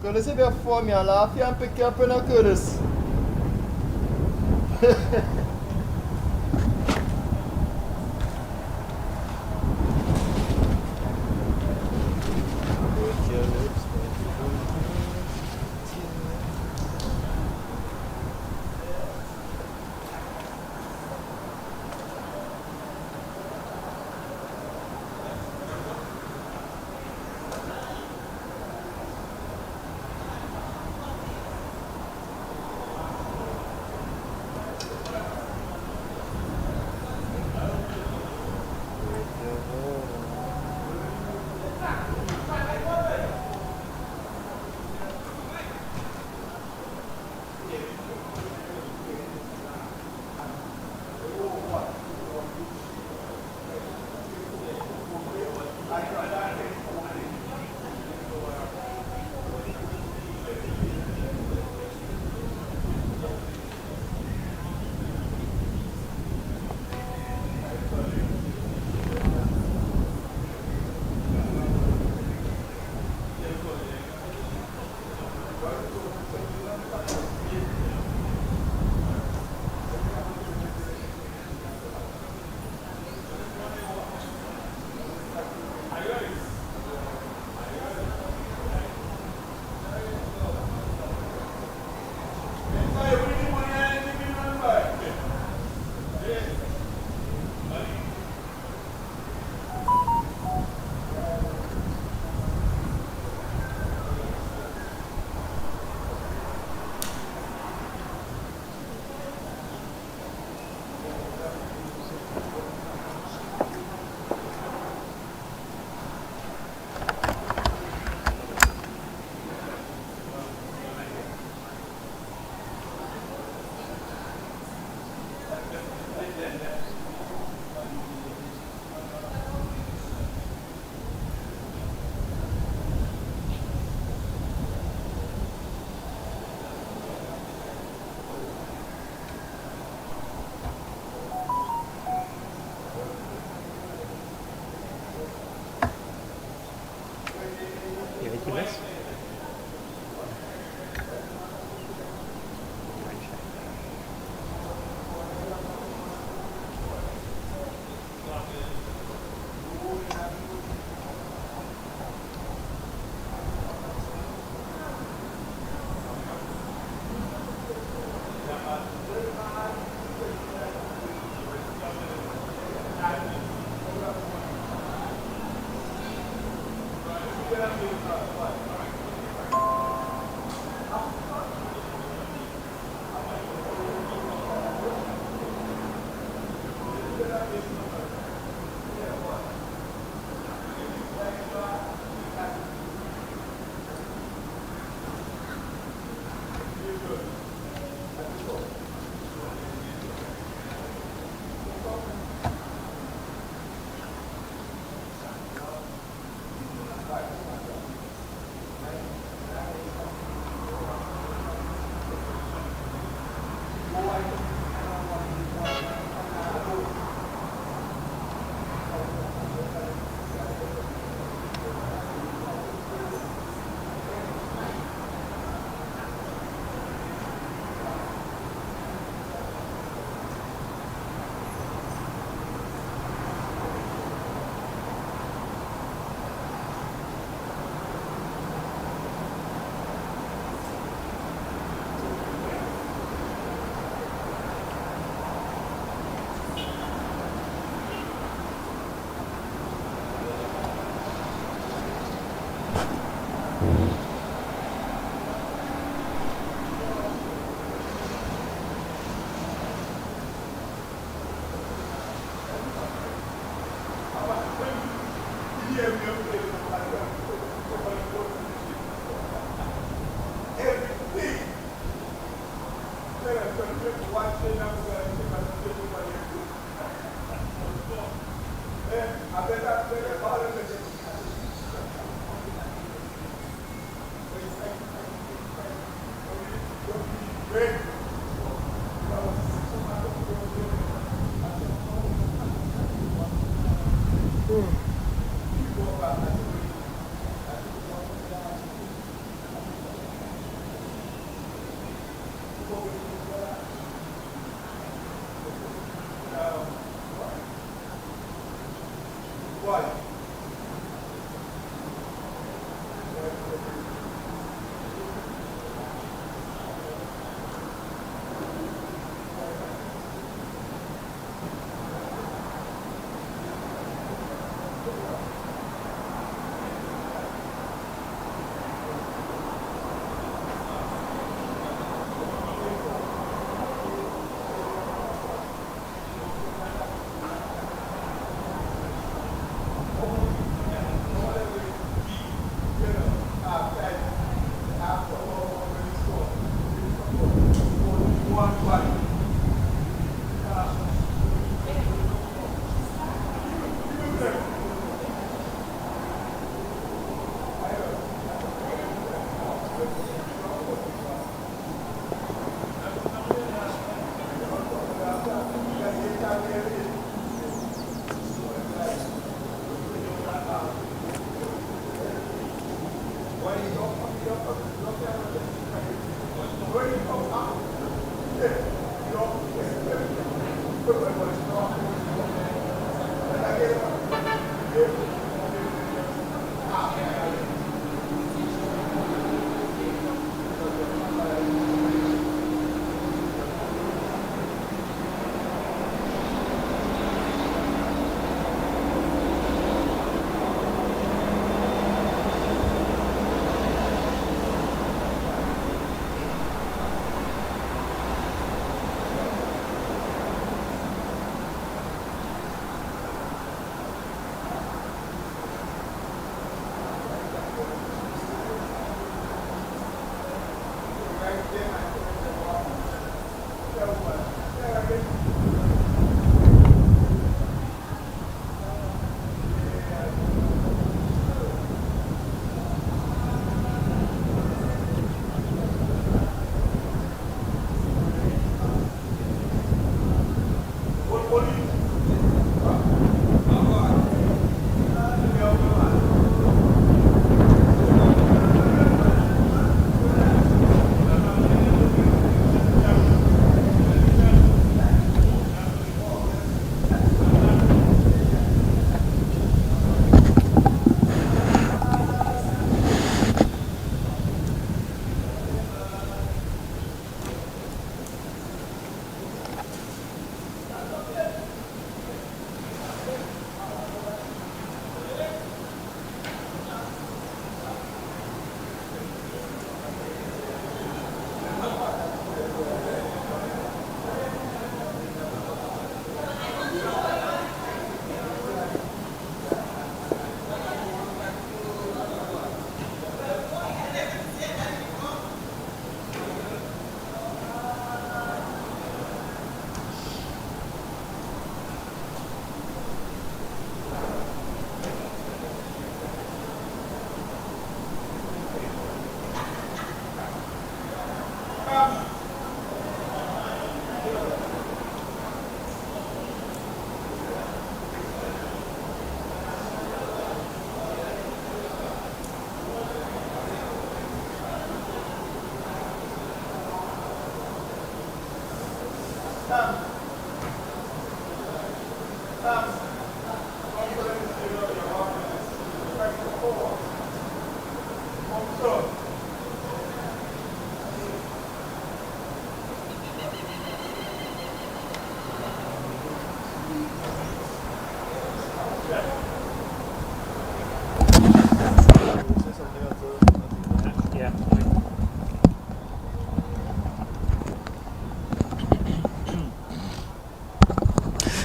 Quando você vê a fome lá, fiam pequena pena curus.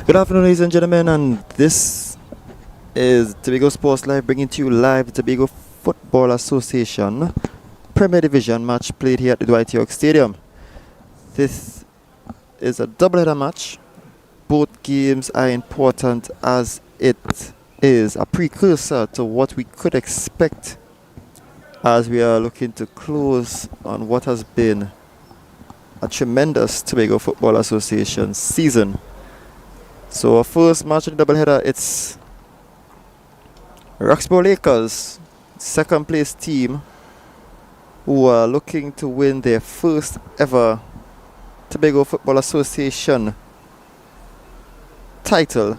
Good afternoon, ladies and gentlemen, and this is Tobago Sports Live, bringing to you live the Tobago Football Association Premier Division match played here at the Dwight Yorke Stadium. This is a doubleheader match. Both games are important as it is a precursor to what we could expect as we are looking to close on what has been a tremendous Tobago Football Association season. So our first match in the doubleheader, it's Roxborough Lakers, second place team, who are looking to win their first ever Tobago Football Association title,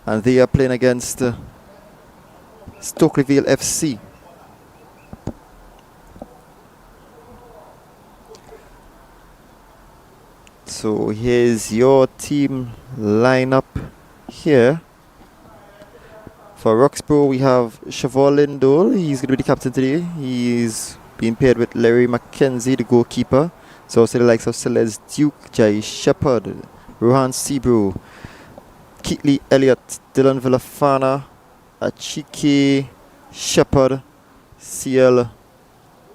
and they are playing against Stokely Vale FC. So here's your team lineup here. For Roxborough, we have Siobhan Lindole. He's going to be the captain today. He's being paired with Larry McKenzie, the goalkeeper. So also the likes of Celeste Duke, Jai Shepherd, Rohan Sebrew, Keatley Elliott, Dylan Villafana, Achike Shepherd, CL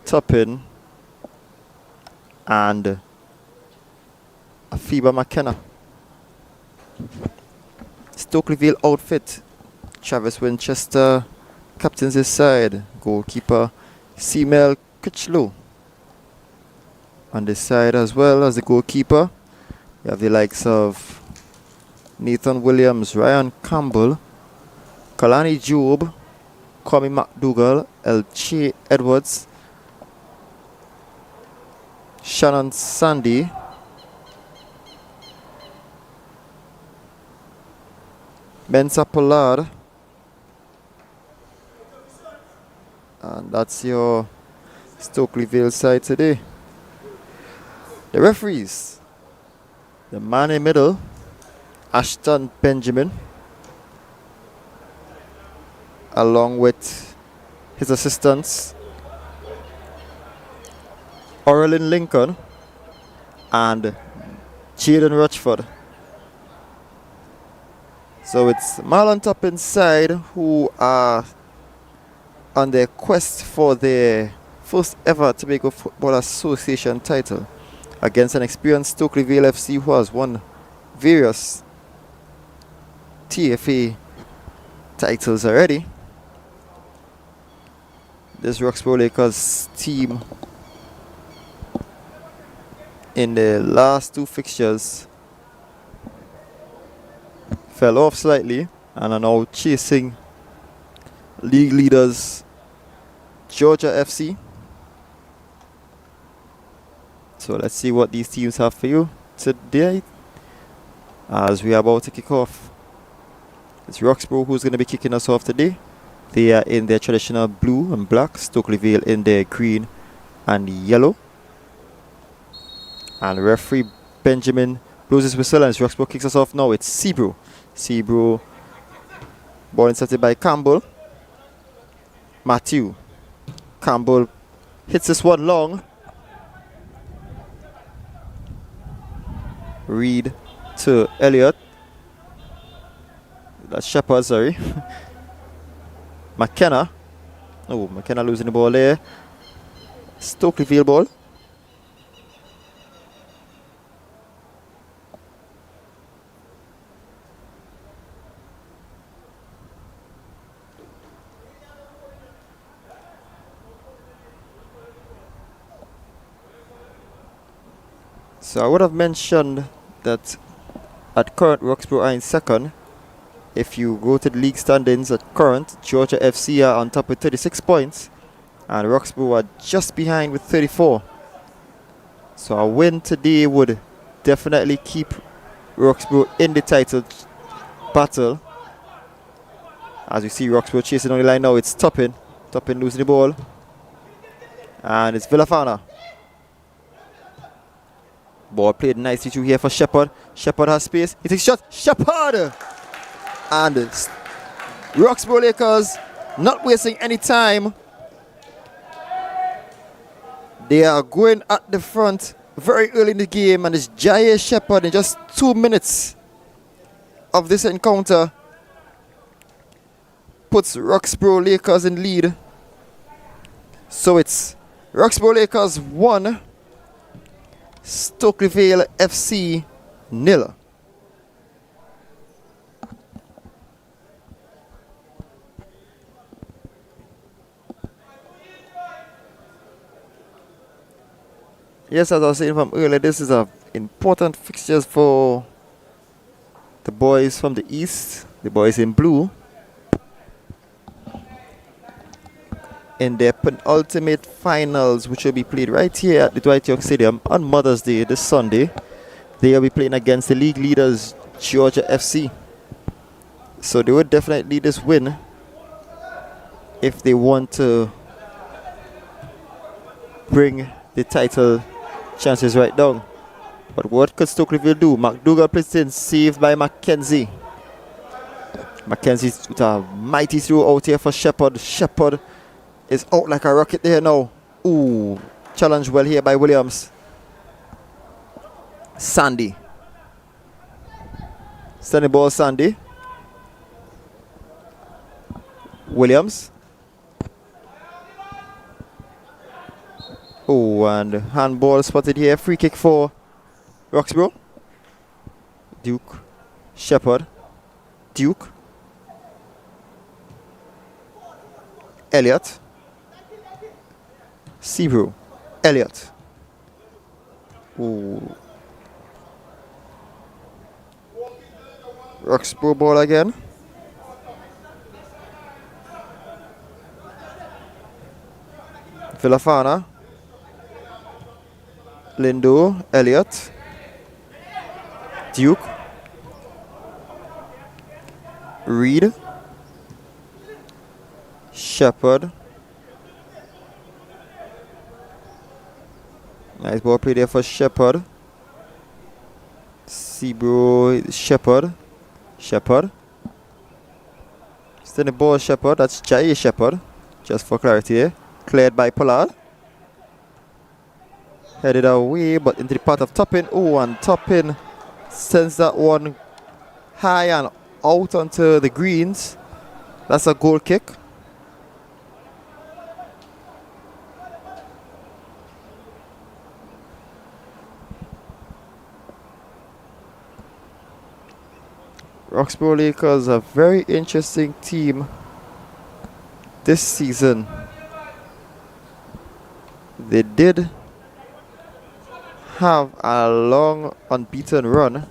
Toppin, and Afiba McKenna. Stokely Vale outfit. Travis Winchester captains his side. Goalkeeper Simel Kitchlow. On this side as well as the goalkeeper, you have the likes of Nathan Williams, Ryan Campbell, Kalani Job, Kwame McDougall, Elche Edwards, Shannon Sandy, Mensa Pollard, and that's your Stokely Vale side today. The referees, the man in the middle, Ashton Benjamin, along with his assistants, Orlin Lincoln and Jaden Rochford. So it's Marlon Top inside, who are on their quest for their first ever Tobago Football Association title against an experienced Stokely Vale FC who has won various TFA titles already. This Roxborough Lakers team in the last two fixtures fell off slightly and are now chasing league leaders Georgia FC. So let's see what these teams have for you today as we are about to kick off. It's Roxborough who's going to be kicking us off today. They are in their traditional blue and black, Stokely Vale in their green and yellow. And referee Benjamin blows his whistle and Roxborough kicks us off now. It's Sebrew. Sebrew, ball inserted by Campbell. Matthew. Campbell hits this one long. Reed to Elliott. That's Shepherd, sorry. McKenna. Oh, McKenna losing the ball there. Stokely Vale ball. So I would have mentioned that at current Roxborough are in second. If you go to the league standings at current, Georgia FC are on top with 36 points and Roxborough are just behind with 34. So a win today would definitely keep Roxborough in the title battle. As we see Roxborough chasing on the line now, it's Toppin. Toppin losing the ball. And it's Villafana. Ball played nicely through here for Shepherd. Shepherd has space. He takes a shot. Shepherd! And Roxborough Lakers not wasting any time. They are going at the front very early in the game, and it's Jair Shepherd in just 2 minutes of this encounter puts Roxborough Lakers in lead. So it's Roxborough Lakers 1, Stokely Vale FC 0. Yes, as I was saying from earlier, this is an important fixture for the boys from the east, the boys in blue, in their penultimate finals, which will be played right here at the Dwight Yorke Stadium on Mother's Day this Sunday. They will be playing against the league leaders Georgia FC. So they would definitely need this win if they want to bring the title chances right down. But what could Stokely Vale do? McDougall plays in, saved by Mackenzie. Mackenzie with a mighty throw out here for Shepherd. Shepherd is out like a rocket there now. Ooh, challenge well here by Williams. Sandy. Standing ball, Sandy. Williams. Oh, and handball spotted here. Free kick for Roxborough. Duke. Shepherd. Duke. Elliott. Seabrew. Elliott. Ooh. Roxborough ball again. Villafana. Lindo. Elliott. Duke. Reed. Shepherd. Nice ball play there for Shepherd. Seabrew. Shepherd. Shepherd. Still the ball, Shepherd. That's Jai Shepherd. Just for clarity. Cleared by Pollard. Headed away, but into the path of Toppin. Oh, and Toppin sends that one high and out onto the greens. That's a goal kick. Roxborough Lakers, a very interesting team this season. They did have a long unbeaten run.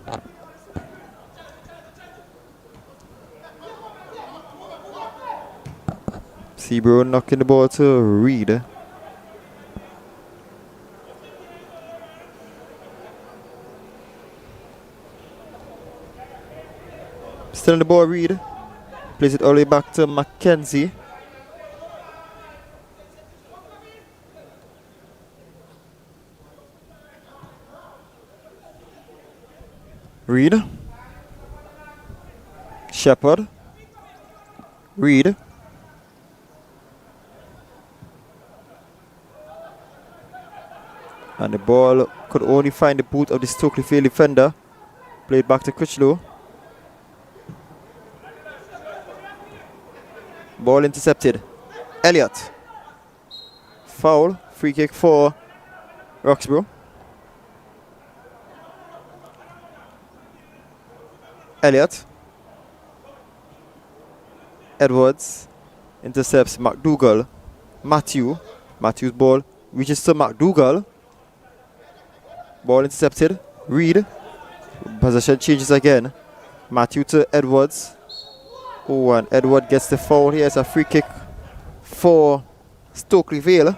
Seabrew knocking the ball to Reed. Still on the ball, Reed. Plays it all the way back to Mackenzie. Reed. Shepherd. Reed. And the ball could only find the boot of the Stokely Vale defender. Played back to Critchlow. Ball intercepted. Elliott. Foul. Free kick for Roxborough. Elliott. Edwards. Intercepts McDougall. Matthew's ball reaches to McDougall. Ball intercepted. Reed. Possession changes again. Matthew to Edwards. Oh, and Edward gets the foul here. It's a free kick for Stokely Vale.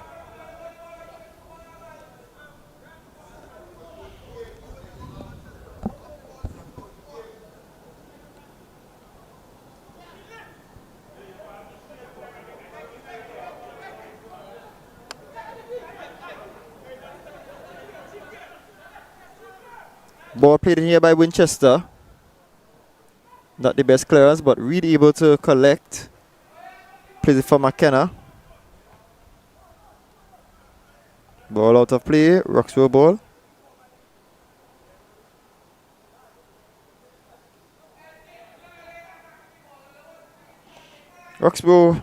Ball played in here by Winchester. Not the best clearance, but really able to collect. Plays it for McKenna. Ball out of play. Roxborough ball. Roxborough,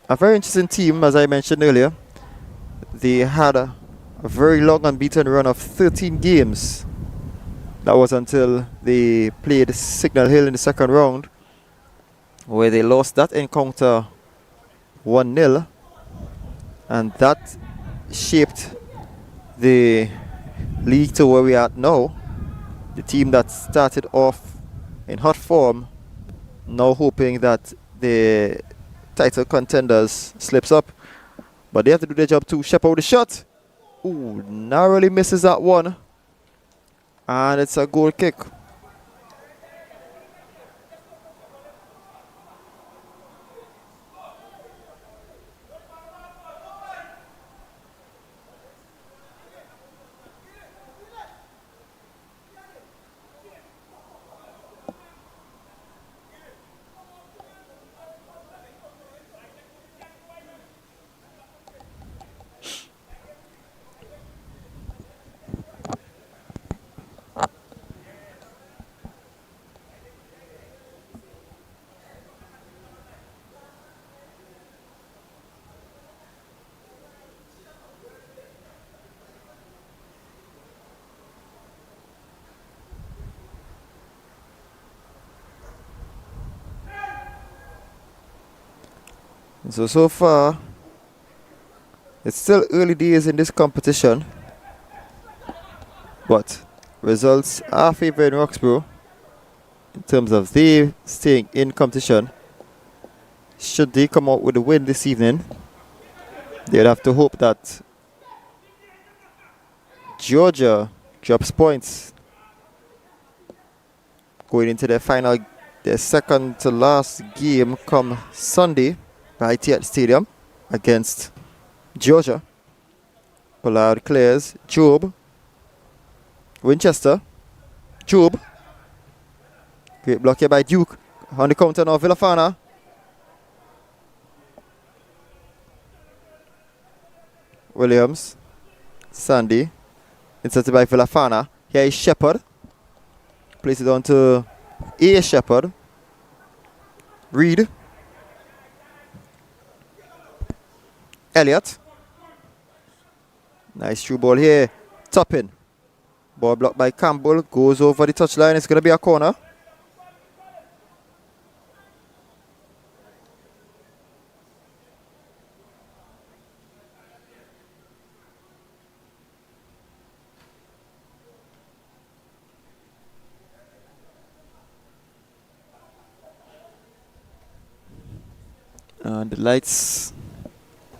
a very interesting team, as I mentioned earlier. They had a very long unbeaten run of 13 games. That was until they played Signal Hill in the second round, where they lost that encounter 1-0, and that shaped the league to where we are now. The team that started off in hot form, now hoping that the title contenders slips up, but they have to do their job too. Shepherd with the shot. Ooh, narrowly misses that one. And it's a goal kick. So far, it's still early days in this competition, but results are favouring Roxborough in terms of they staying in competition. Should they come out with a win this evening, they'd have to hope that Georgia drops points going into their second to last game come Sunday right here at the stadium against Georgia. Pollard clears. Job. Winchester. Job. Great block here by Duke. On the counter now, Villafana. Williams. Sandy. Inserted by Villafana. Here is Shepard. Plays it on to A. Shepard. Reed. Elliott. Nice through ball here. Toppin. Ball blocked by Campbell. Goes over the touchline. It's going to be a corner. And the lights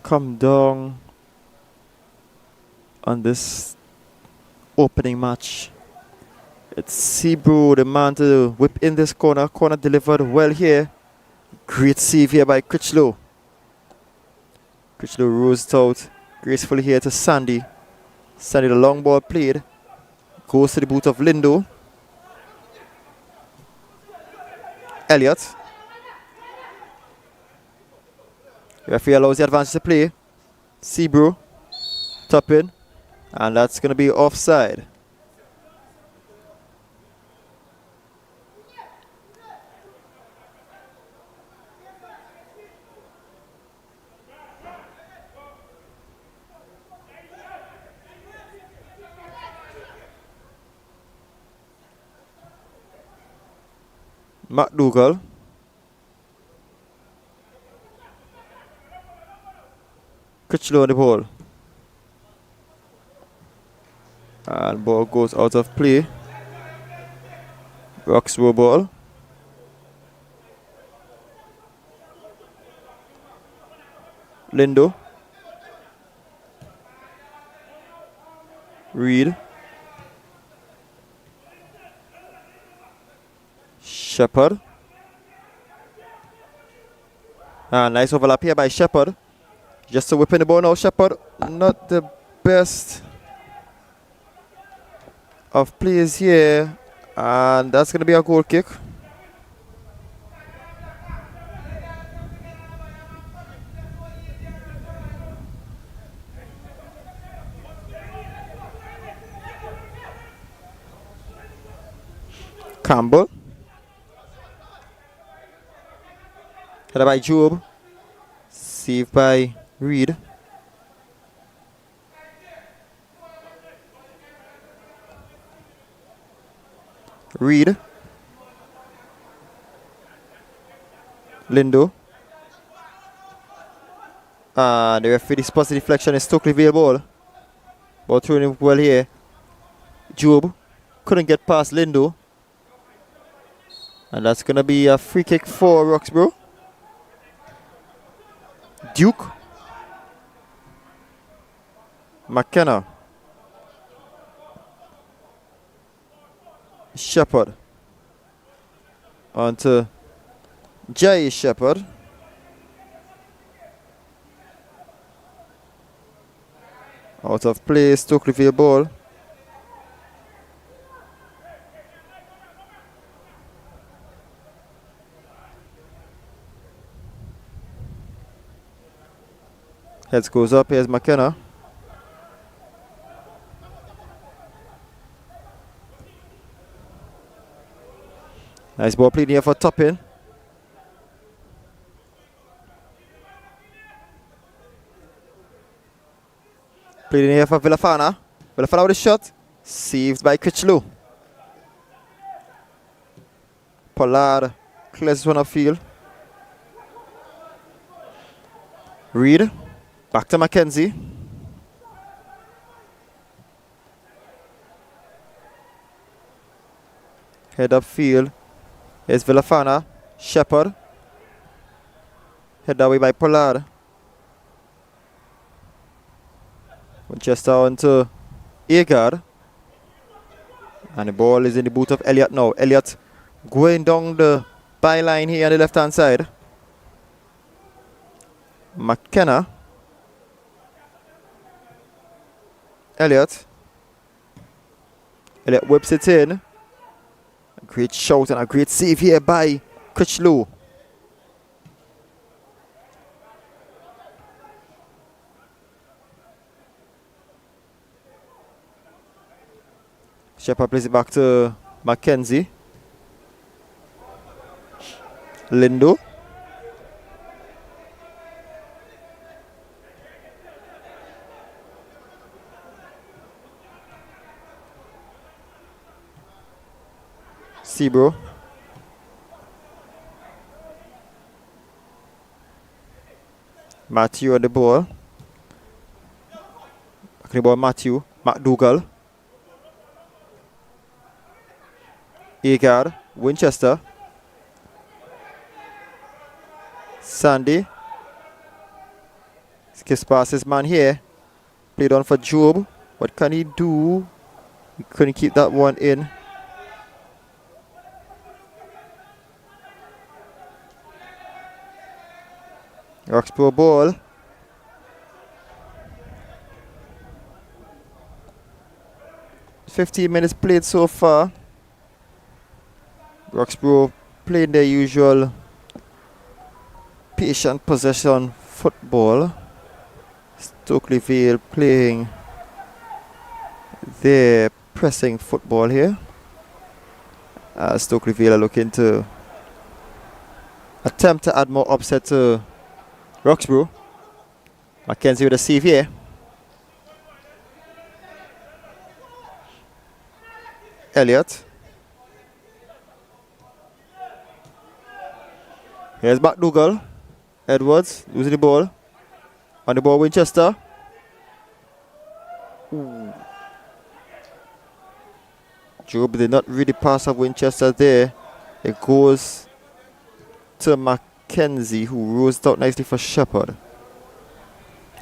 come down on this opening match. It's Sebrew, the man to whip in this corner. Corner delivered well here. Great save here by Critchlow. Critchlow rose it out gracefully here to Sandy. Sandy, the long ball played. Goes to the boot of Lindo. Elliott. Referee allows the advantage to play. Sebrew. Top in. And that's going to be offside. McDougall. Critchlow on the ball. And ball goes out of play. Roxborough ball. Lindo. Reed. Shepard. Nice overlap here by Shepard. Just a whip in the ball now, Shepard. Not the best of plays here. And that's going to be a goal kick. Campbell. Headed by Job. Saved by Reed. Reed. Lindo. The referee spots the deflection is Stokely Vale ball. Ball thrown in well here. Job couldn't get past Lindo. And that's going to be a free kick for Roxborough. Duke. McKenna. Shepard. On to Jay Shepard. Out of play, Stokely Vale ball. Heads goes up, here's McKenna. Nice ball played here for Toppin. Played in here for Villafana. Villafana with a shot. Saved by Critchlow. Pollard clears one upfield. Reed. Back to Mackenzie. Head upfield. Here's Villafana. Shepherd. Head that way by Pollard. Winchester on to Agard. And the ball is in the boot of Elliott now. Elliott going down the byline here on the left-hand side. McKenna. Elliott. Elliott whips it in. A great shout and a great save here by Critchlow. Shepard plays it back to Mackenzie. Lindo. Sebro. Matthew on the ball. Back on the ball, Matthew. McDougall. Agard. Winchester. Sandy. Skips past his man here. Played on for Job. What can he do? He couldn't keep that one in. Roxborough ball. "15 minutes played so far. Roxborough playing their usual patient possession football. Stokely Vale playing their pressing football here. Stokely Vale are looking to attempt to add more upset to Roxborough. Mackenzie with a save here. Elliott. Here's McDougall. Edwards losing the ball. On the ball, Winchester. Ooh. Job did not really pass up Winchester there. It goes to Mackenzie, who rose out nicely for Shepherd.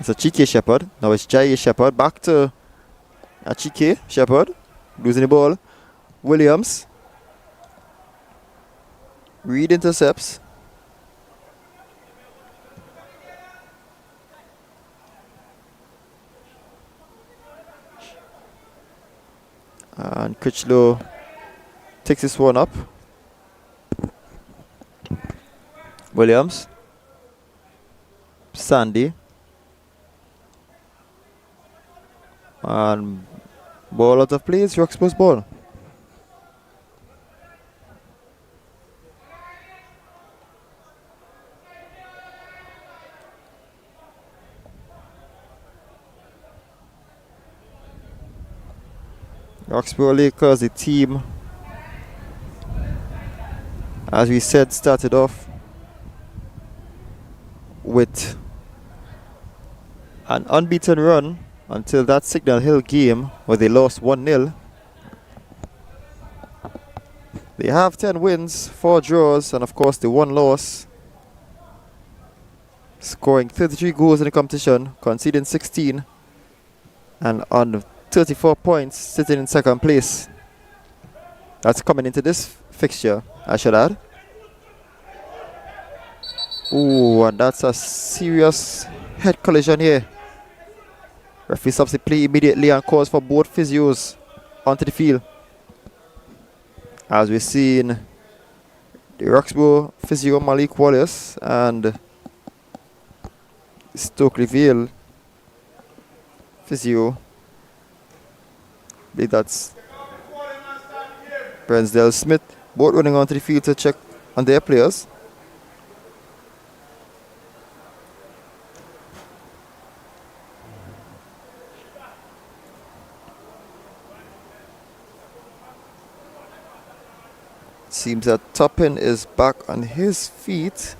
It's a Chike Shepherd. Now it's Jai Shepherd. Back to Chike Shepherd. Losing the ball. Williams. Reed intercepts. And Critchlow takes this one up. Williams. Sandy. And ball out of play. It's Roxborough's ball. Roxborough Lakers, the team, as we said, started off with an unbeaten run until that Signal Hill game where they lost 1-0. They have 10 wins, 4 draws, and of course the 1 loss. Scoring 33 goals in the competition, conceding 16, and on 34 points, sitting in second place. That's coming into this fixture, I should add. Ooh, and that's a serious head collision here. Referee stops the play immediately and calls for both physios onto the field. As we've seen, the Roxborough physio Malik Wallace and Stokely Vale physio, I believe that's Brensdale Smith, both running onto the field to check on their players. Seems that Toppin is back on his feet.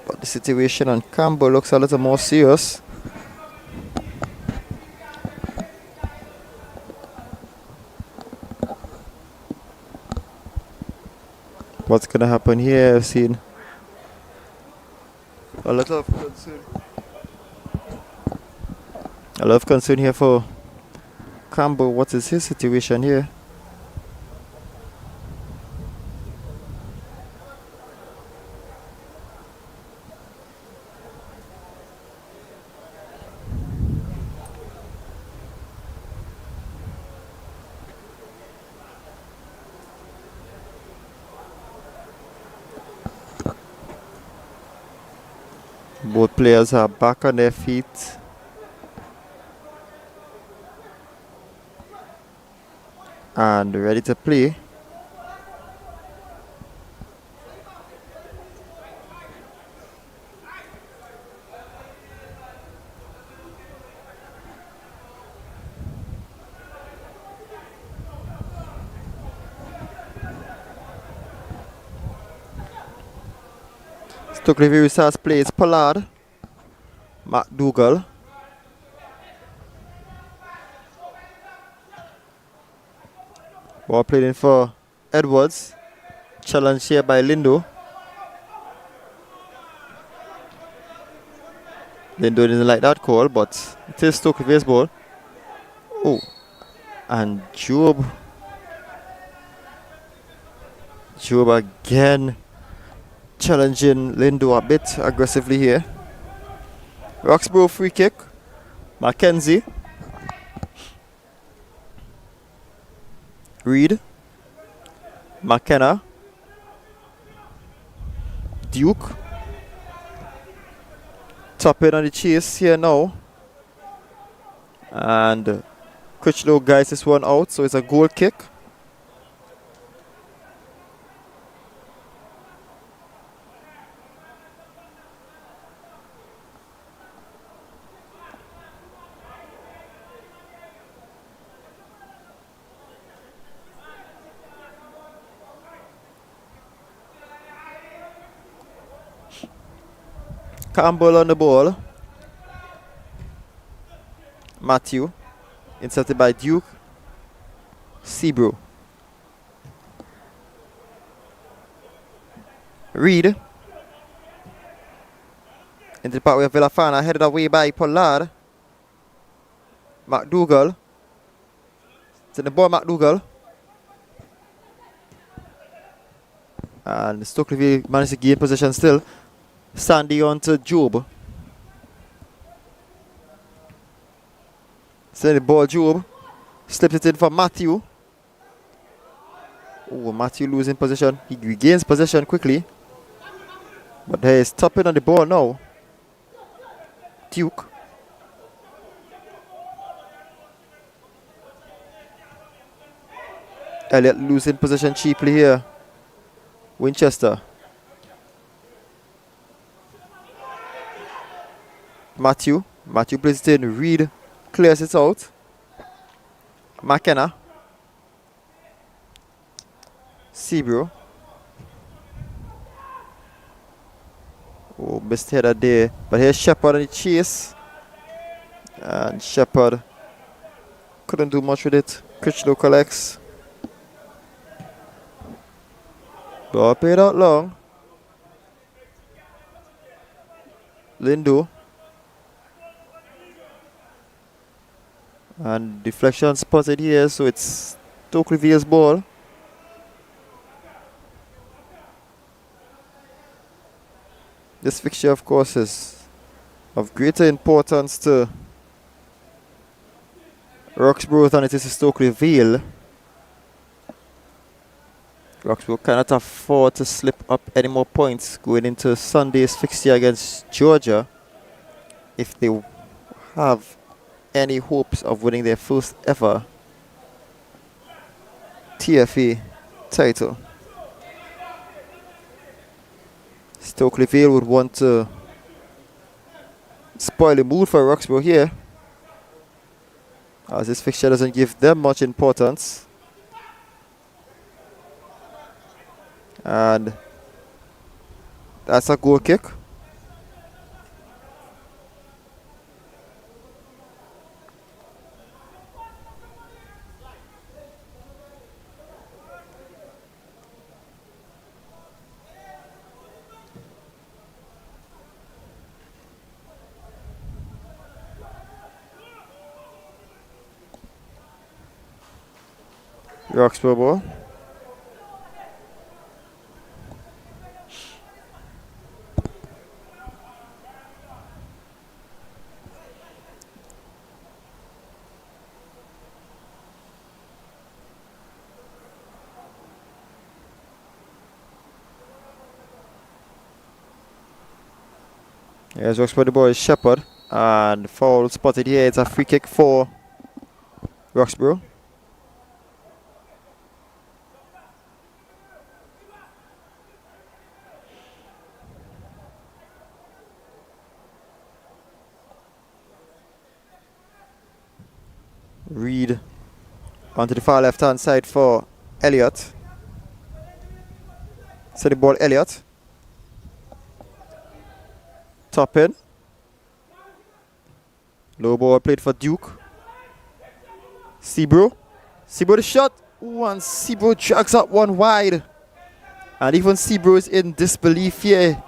But the situation on Campbell looks a little more serious. What's gonna happen here? I've seen a lot of concern. A lot of concern here for Campbell. What is his situation here? Both players are back on their feet. And ready to play. Stokely Vale starts play. It's Pollard. McDougall. Ball played in for Edwards. Challenge here by Lindo. Lindo didn't like that call, but it is Stokely Vale's ball. Oh, and Job again challenging Lindo a bit aggressively here. Roxborough free kick. Mackenzie. Reed. McKenna. Duke. Top in on the chase here now. And Critchlow guys this one out, so it's a goal kick. Campbell on the ball. Matthew. Intercepted by Duke. Sebro. Reed. Into the pathway of Villafana. Headed away by Pollard. McDougall. It's in the ball, McDougall. And Stokely Vale managed to gain possession still. Sandy on to Job. Send the ball, Job. Slips it in for Matthew. Oh, Matthew losing possession. He regains possession quickly. But he is stopping on the ball now. Duke. Elliott losing possession cheaply here. Winchester. Matthew plays it in. Reed clears it out. McKenna. Sebro. Oh, missed header there. But here's Shepard on the chase. And Shepard couldn't do much with it. Critchlow collects. Ball played out long. Lindo. And deflection spotted here, so it's Stokely Vale's ball. This fixture, of course, is of greater importance to Roxborough than it is to Stokely Vale. Roxborough cannot afford to slip up any more points going into Sunday's fixture against Georgia if they have any hopes of winning their first ever TFA title. Stokely Vale would want to spoil the mood for Roxborough here, as this fixture doesn't give them much importance. And that's a goal kick. Roxborough ball. Here's Roxborough, the ball is Shepherd. And foul spotted here. It's a free kick for Roxborough. Reed onto the far left hand side for Elliott. So the ball Elliott. Top in. Low ball played for Duke. Seabro. Seabro the shot. Ooh, and Seabro drags up one wide. And even Seabro is in disbelief here.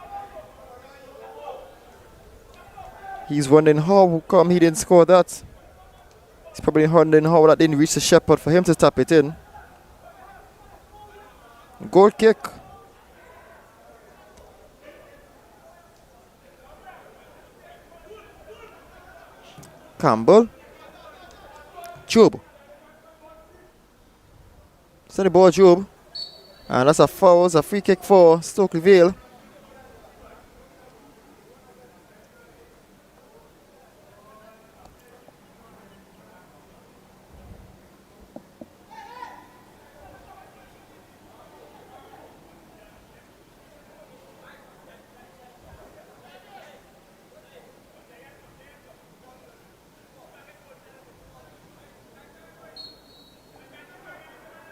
He's wondering how come he didn't score that. He's probably wondering how that didn't reach the Shepherd for him to tap it in. Goal kick. Campbell. Job. Send the ball, Job. And that's a foul. It's a free kick for Stokely Vale.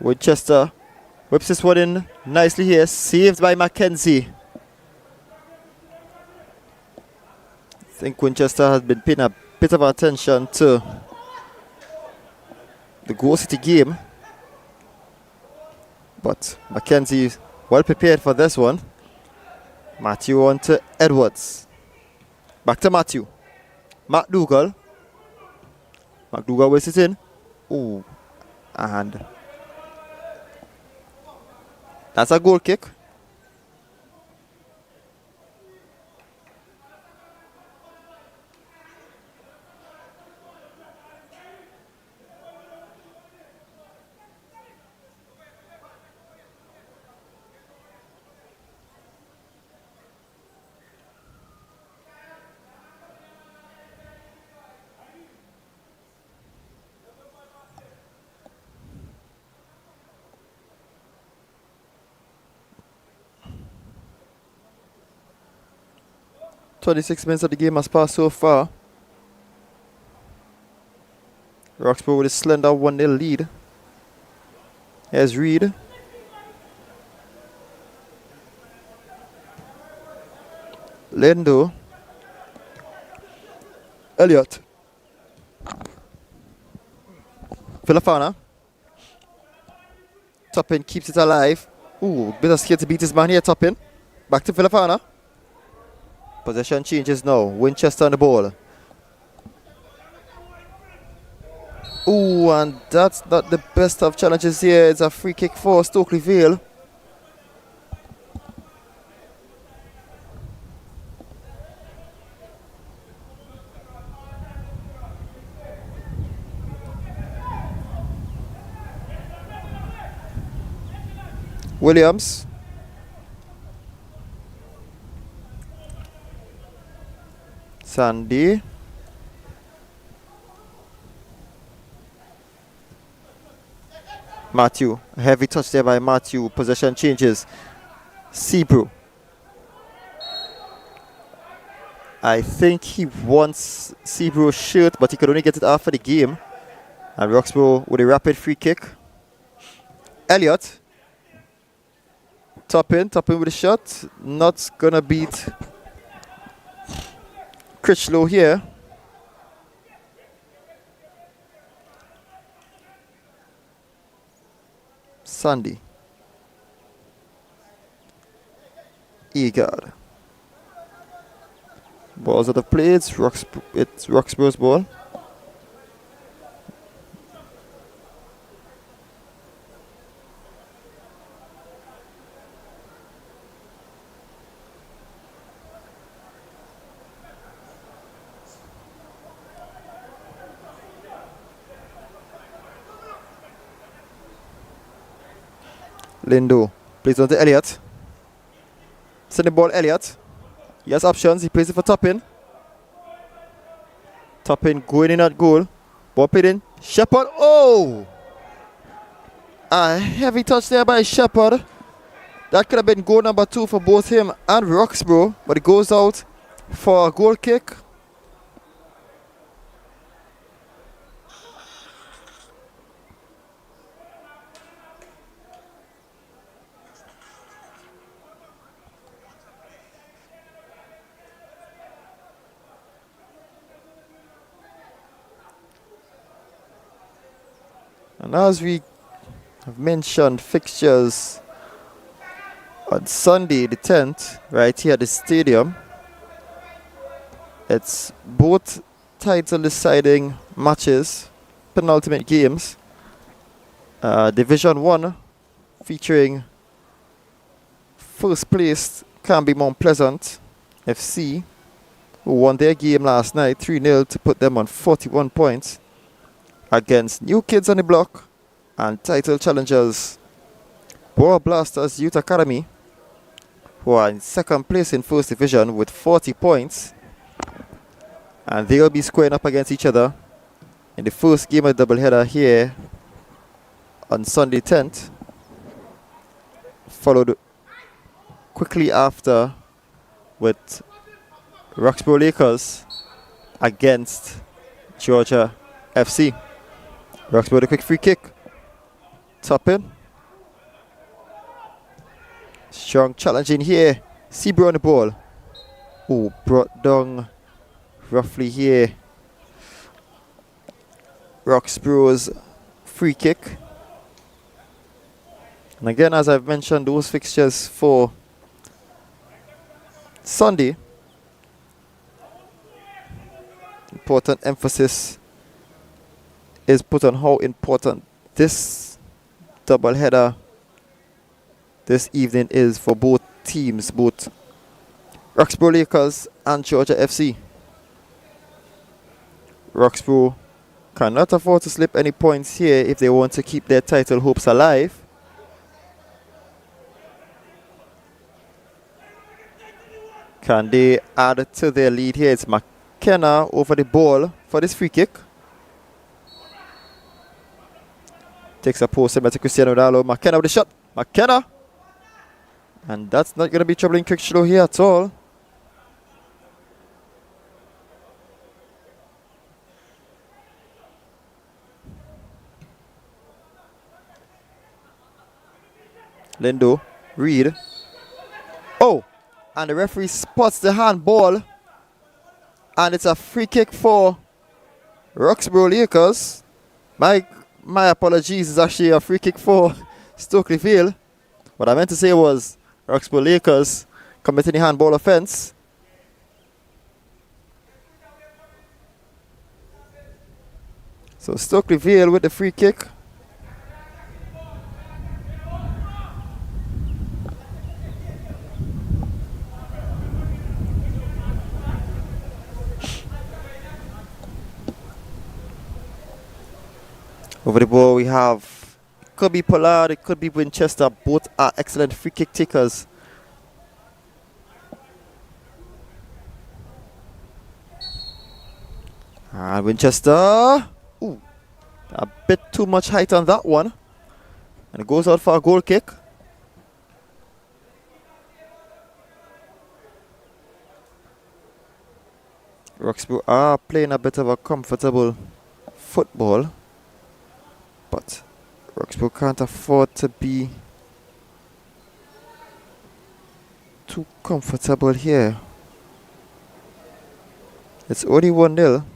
Winchester whips this one in nicely here. Saved by Mackenzie. I think Winchester has been paying a bit of attention to the Goal City game. But Mackenzie well prepared for this one. Matthew on to Edwards. Back to Matthew. McDougall. McDougall whips it in. Ooh. And that's a goal kick. "26 minutes of the game has passed so far. Roxborough with a slender 1-0 lead. Here's Reed. Lendo. Elliott. Filafana. Toppin keeps it alive. Ooh, bit of skill to beat his man here, Toppin. Back to Filafana. Possession changes now. Winchester on the ball. Ooh, and that's not the best of challenges here. It's a free kick for Stokely Vale. Williams. Sandy. Matthew. A heavy touch there by Matthew. Possession changes. Seabrew. I think he wants Seabrew's shirt, but he could only get it after the game. And Roxborough with a rapid free kick. Elliott. Top in with a shot. Not gonna beat Critchlow here. Sandy. Egard. Ball's out of play. It's Roxborough's ball. Lindo plays on to Elliott. Send the ball, Elliott. He has options. He plays it for Toppin. Toppin going in at goal. Ball played in. Shepherd. Oh! A heavy touch there by Shepherd. That could have been goal number 2 for both him and Roxborough, but it goes out for a goal kick. And as we have mentioned, fixtures on Sunday the 10th, right here at the stadium. It's both title deciding matches, penultimate games. Division 1 featuring first place Canby Mount Pleasant FC, who won their game last night 3-0 to put them on 41 points against New Kids on the Block and title challengers Borough Blasters Youth Academy, who are in second place in first division with 40 points, and they will be squaring up against each other in the first game of the doubleheader here on Sunday 10th, followed quickly after with Roxborough Lakers against Georgia FC. Roxborough with a quick free kick. Toppin. Strong challenge in here. Seabrook on the ball. Oh, brought down roughly here. Roxborough's free kick. And again, as I've mentioned, those fixtures for Sunday, important emphasis is put on how important this doubleheader this evening is for both teams, both Roxborough Lakers and Georgia FC. Roxborough cannot afford to slip any points here if they want to keep their title hopes alive. Can they add to their lead here? It's McKenna over the ball for this free kick. Takes a post to Cristiano Ronaldo. McKenna with the shot. McKenna! And that's not going to be troubling Crickshlow here at all. Lindo. Reed. Oh! And the referee spots the handball. And it's a free kick for Roxborough Lakers. My apologies, it's actually a free kick for Stokely Vale. What I meant to say was Roxborough Lakers committing the handball offence. So Stokely Vale with the free kick. Over the ball we have, it could be Pollard, it could be Winchester. Both are excellent free kick takers. And Winchester, ooh, a bit too much height on that one. And it goes out for a goal kick. Roxborough are playing a bit of a comfortable football. But Roxborough can't afford to be too comfortable here. It's only 1-0.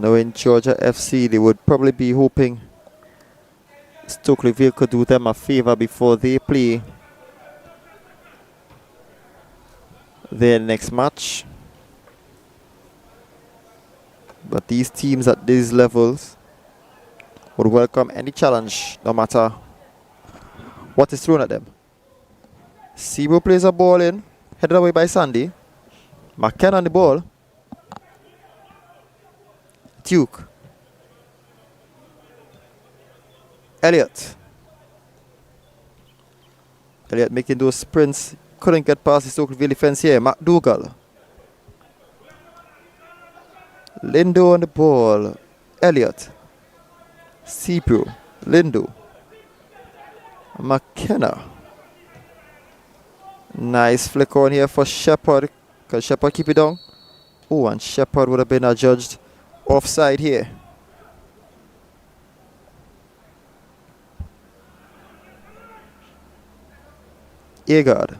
Knowing Georgia FC, they would probably be hoping Stokely Vale could do them a favor before they play their next match. But these teams at these levels would welcome any challenge, no matter what is thrown at them. Cebu plays a ball in, headed away by Sandy. McKenna on the ball. Duke. Elliott making those sprints. Couldn't get past the Stokely Vale defense here. McDougall. Lindo on the ball. Elliott. Cebu. Lindo. McKenna. Nice flick on here for Shepherd. Can Shepherd keep it down? Oh, and Shepherd would have been adjudged offside here. Agard.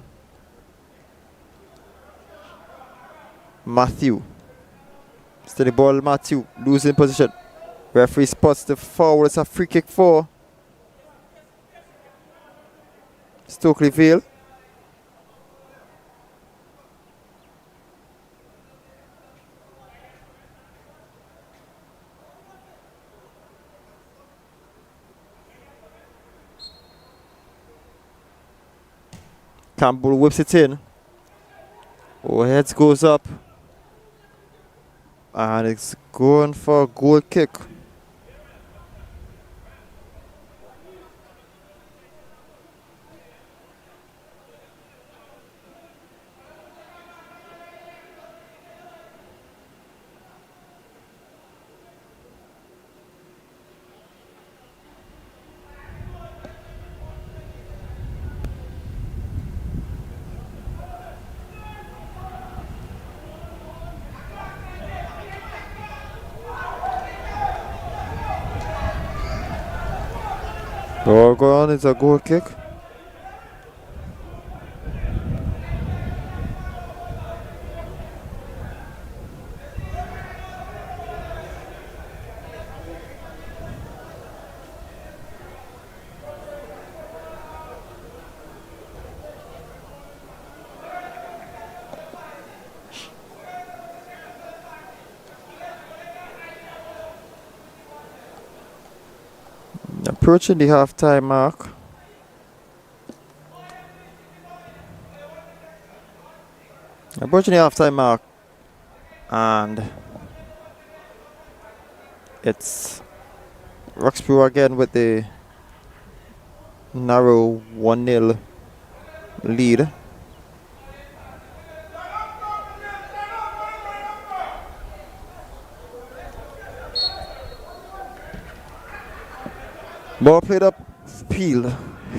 Matthew. Steady ball, Matthew. Losing position. Referee spots the foul. It's a free kick for Stokely Vale. Campbell whips it in. Oh, heads goes up. And it's going for a goal kick. Ball gone, it's a goal kick. Approaching the half-time mark. And it's Roxborough again with the narrow 1-0 lead. Ball played up field,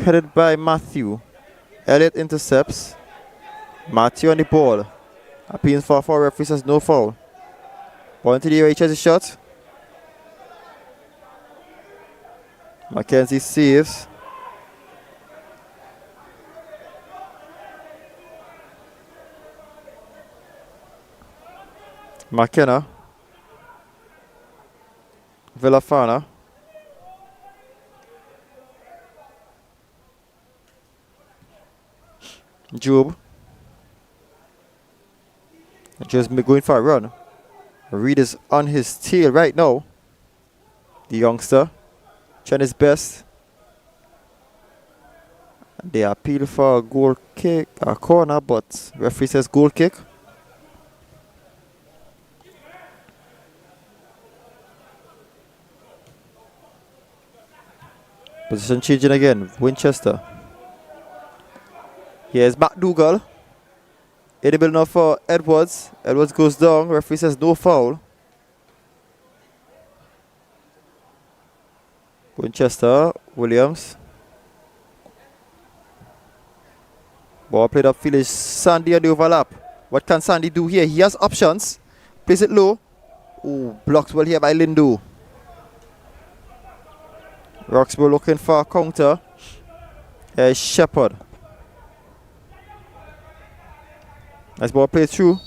headed by Matthew. Elliott intercepts. Matthew on the ball. Appeals for a foul. Referee says no foul. Ball into the air, he tries a shot. Mackenzie saves. McKenna. Villafana. Job. Just going for a run. Reed is on his tail right now. The youngster trying his best. They appeal for a goal kick, a corner, but referee says goal kick. Position changing again. Winchester. Here's McDougall. In the middle now for Edwards. Edwards goes down. Referee says no foul. Winchester. Williams. Ball played up field is Sandy on the overlap. What can Sandy do here? He has options. Plays it low. Ooh, blocked well here by Lindo. Roxborough looking for a counter. Here's Shepherd. Nice ball played through.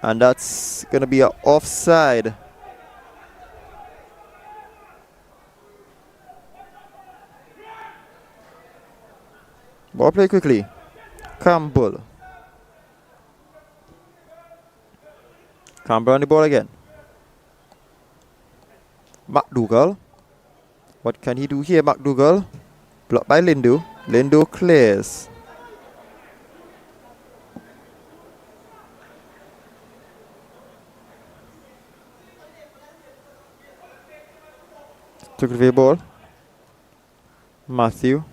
And that's going to be an offside. Ball play quickly. Campbell. Campbell on the ball again. McDougall. What can he do here, McDougall? Blocked by Lindu. Lindu clears. Took the ball. Matthew.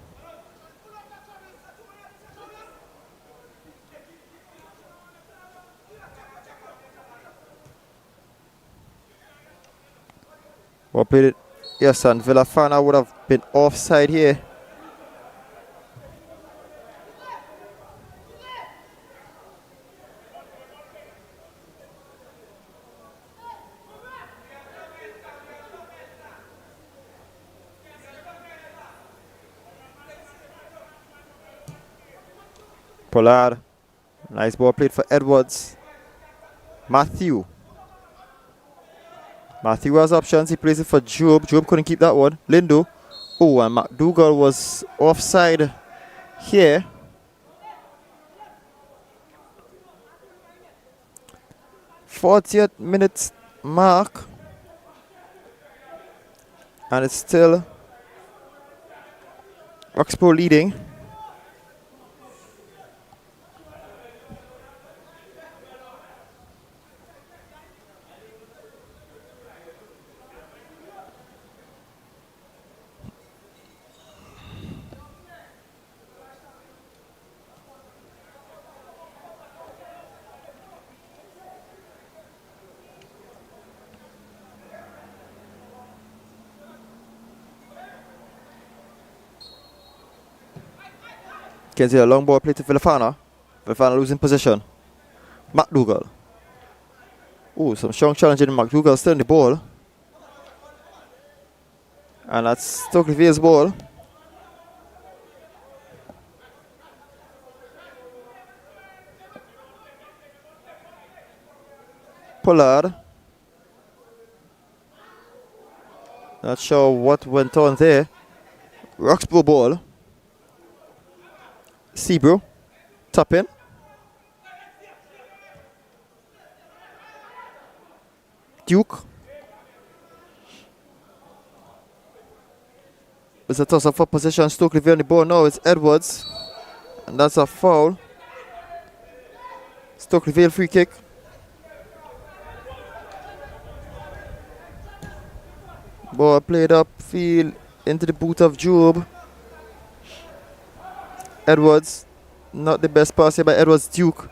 Well played it. Yes, and Villafana would have been offside here. Pollard. Nice ball played for Edwards. Matthew. Matthew has options. He plays it for Job. Job couldn't keep that one. Lindo. Oh, and McDougall was offside here. '40th minute mark. And it's still Roxborough leading. Can see a long ball played to Villafana. Villafana losing position. McDougall. Oh, some strong challenge in McDougall still in the ball. And that's Stokely Vale's ball. Pollard. Not sure what went on there. Roxborough ball. Seabro. Tap in. Duke. It's a toss up for position. Stokely Vale on the ball now. It's Edwards. And that's a foul. Stokely Vale free kick. Ball played upfield into the boot of Job. Edwards. Not the best pass here by Edwards. Duke.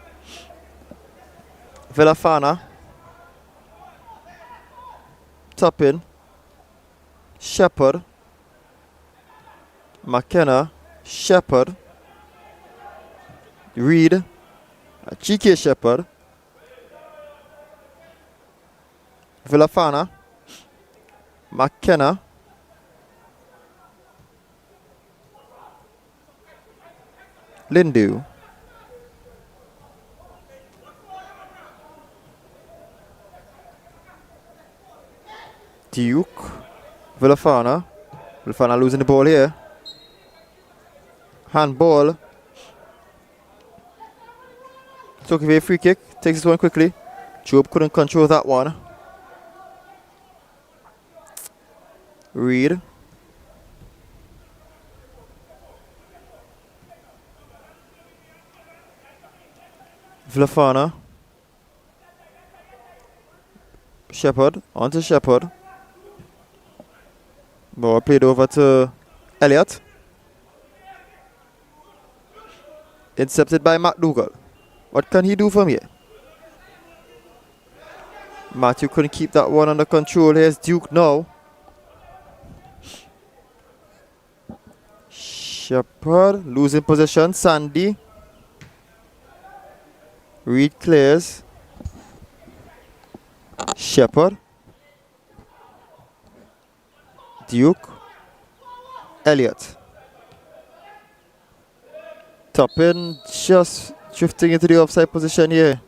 Villafana. Tap in. Shepherd. McKenna. Shepherd. Reed. GK Shepherd. Villafana. McKenna. Lindu. Duke. Villafana. Villafana losing the ball here. Handball. Took away a free kick. Takes this one quickly. Job couldn't control that one. Reed. Villafana. Shepherd. On to Shepherd. Ball played over to Elliott. Intercepted by McDougall. What can he do from here? Matthew couldn't keep that one under control. Here's Duke now. Shepherd losing possession. Sandy. Reed clears. Shepherd. Duke. Elliott. Top in, just drifting into the offside position here.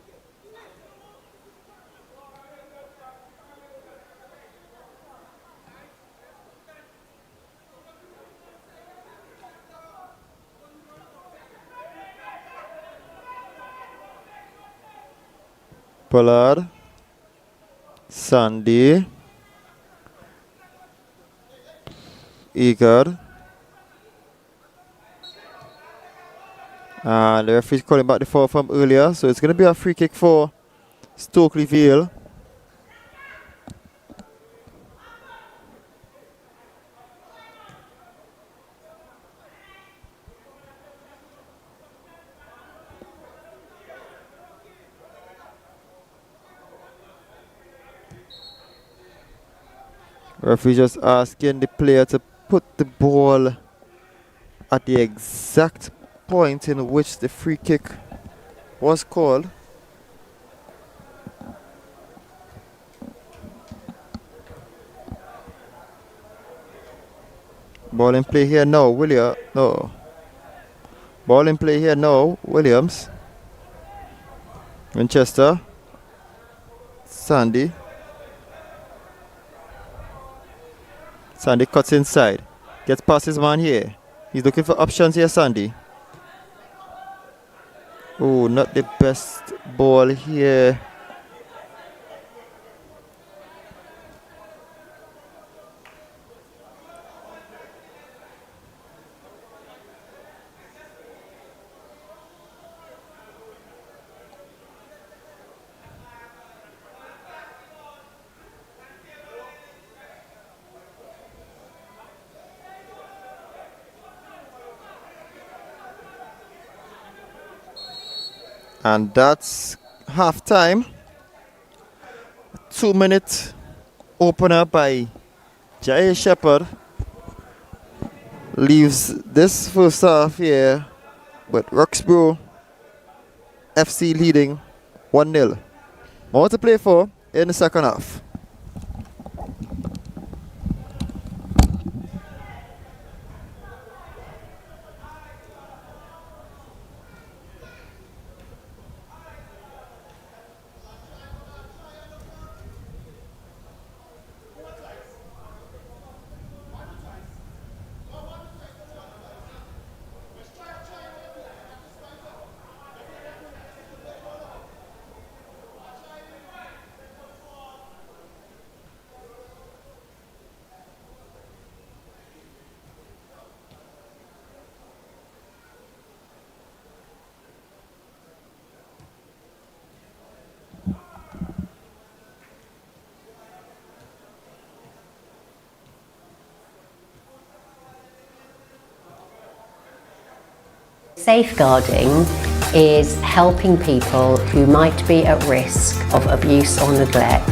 Pollard. Sandy. Eager. And the referee's calling back the foul from earlier, so it's going to be a free kick for Stokely Vale. Referee just asking the player to put the ball at the exact point in which the free kick was called. Ball in play here now, no. Ball in play here now, Williams. Winchester. Sandy. Sandy cuts inside. Gets past his man here. He's looking for options here, Sandy. Oh, not the best ball here. And that's half time. 2-minute opener by Jai Shepherd leaves this first half here with Roxborough FC leading 1-0. More to play for in the second half. Safeguarding is helping people who might be at risk of abuse or neglect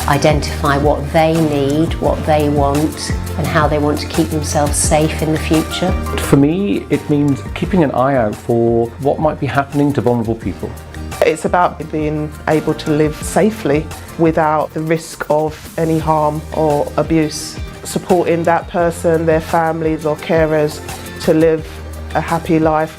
identify what they need, what they want, and how they want to keep themselves safe in the future. For me, it means keeping an eye out for what might be happening to vulnerable people. It's about being able to live safely without the risk of any harm or abuse. Supporting that person, their families or carers to live a happy life.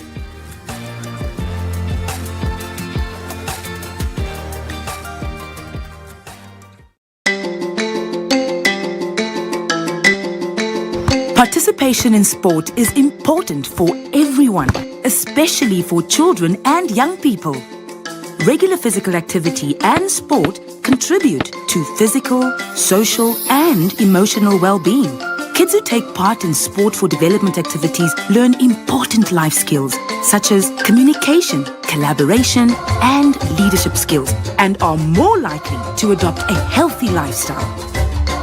Participation in sport is important for everyone, especially for children and young people. Regular physical activity and sport contribute to physical, social, and emotional well-being. Kids who take part in sport for development activities learn important life skills such as communication, collaboration, and leadership skills, and are more likely to adopt a healthy lifestyle.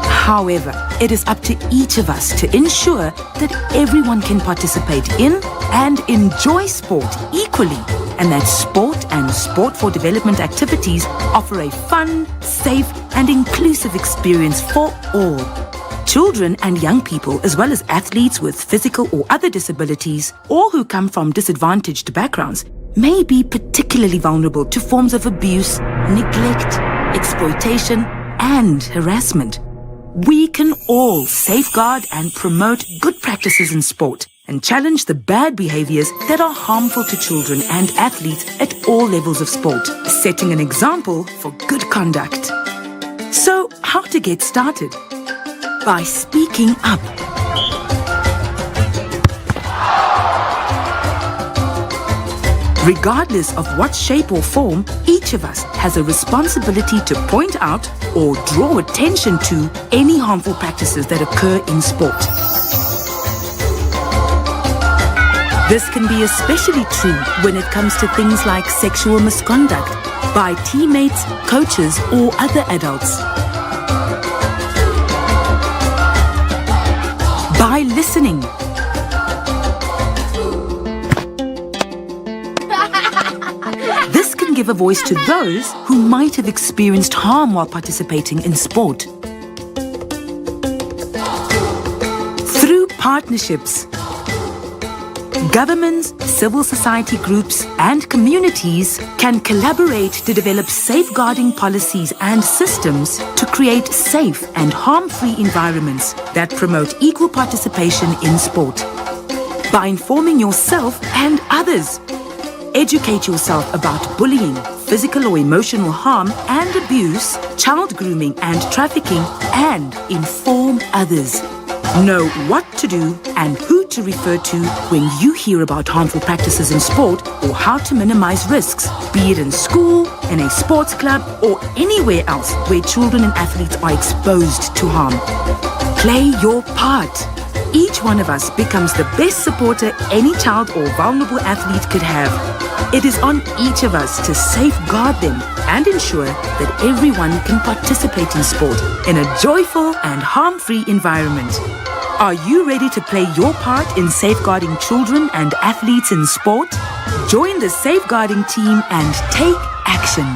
However, it is up to each of us to ensure that everyone can participate in and enjoy sport equally, and that sport and sport for development activities offer a fun, safe, and inclusive experience for all. Children and young people, as well as athletes with physical or other disabilities, or who come from disadvantaged backgrounds, may be particularly vulnerable to forms of abuse, neglect, exploitation, and harassment. We can all safeguard and promote good practices in sport and challenge the bad behaviors that are harmful to children and athletes at all levels of sport, setting an example for good conduct. So, how to get started? By speaking up. Regardless of what shape or form, each of us has a responsibility to point out or draw attention to any harmful practices that occur in sport. This can be especially true when it comes to things like sexual misconduct by teammates, coaches, or other adults. By listening, this can give a voice to those who might have experienced harm while participating in sport. Through partnerships, governments, civil society groups, and communities can collaborate to develop safeguarding policies and systems to create safe and harm-free environments that promote equal participation in sport. By informing yourself and others, educate yourself about bullying, physical or emotional harm and abuse, child grooming and trafficking, and inform others. Know what to do and who to refer to when you hear about harmful practices in sport, or how to minimize risks, be it in school, in a sports club, or anywhere else where children and athletes are exposed to harm. Play your part. Each one of us becomes the best supporter any child or vulnerable athlete could have. It is on each of us to safeguard them and ensure that everyone can participate in sport in a joyful and harm-free environment. Are you ready to play your part in safeguarding children and athletes in sport? Join the safeguarding team and take action.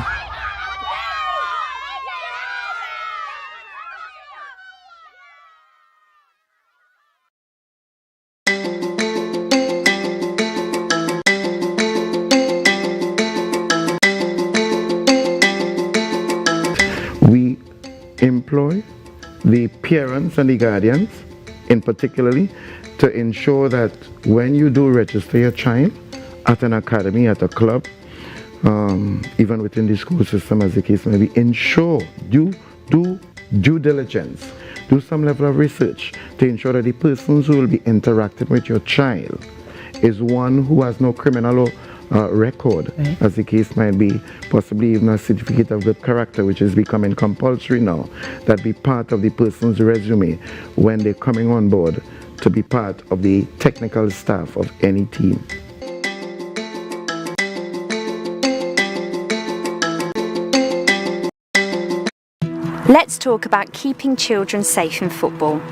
We employ the parents and the guardians in particularly to ensure that when you do register your child at an academy, at a club, even within the school system as the case may be, ensure you do due diligence, do some level of research to ensure that the persons who will be interacting with your child is one who has no criminal record, as the case might be, possibly even a certificate of good character, which is becoming compulsory now, that be part of the person's resume when they're coming on board to be part of the technical staff of any team. Let's talk about keeping children safe in football.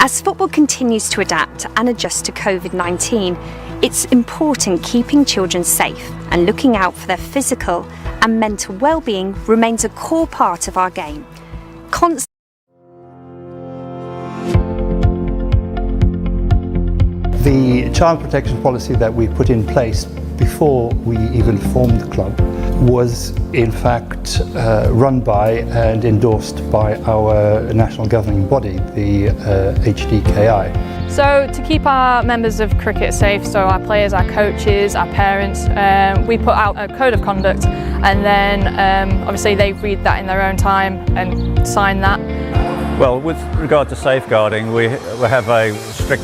As football continues to adapt and adjust to COVID-19, it's important keeping children safe and looking out for their physical and mental well-being remains a core part of our game. The child protection policy that we put in place before we even formed the club was in fact run by and endorsed by our national governing body, the HDKI. So to keep our members of cricket safe, so our players, our coaches, our parents, we put out a code of conduct, and then obviously they read that in their own time and sign that. Well, with regard to safeguarding, we have a strict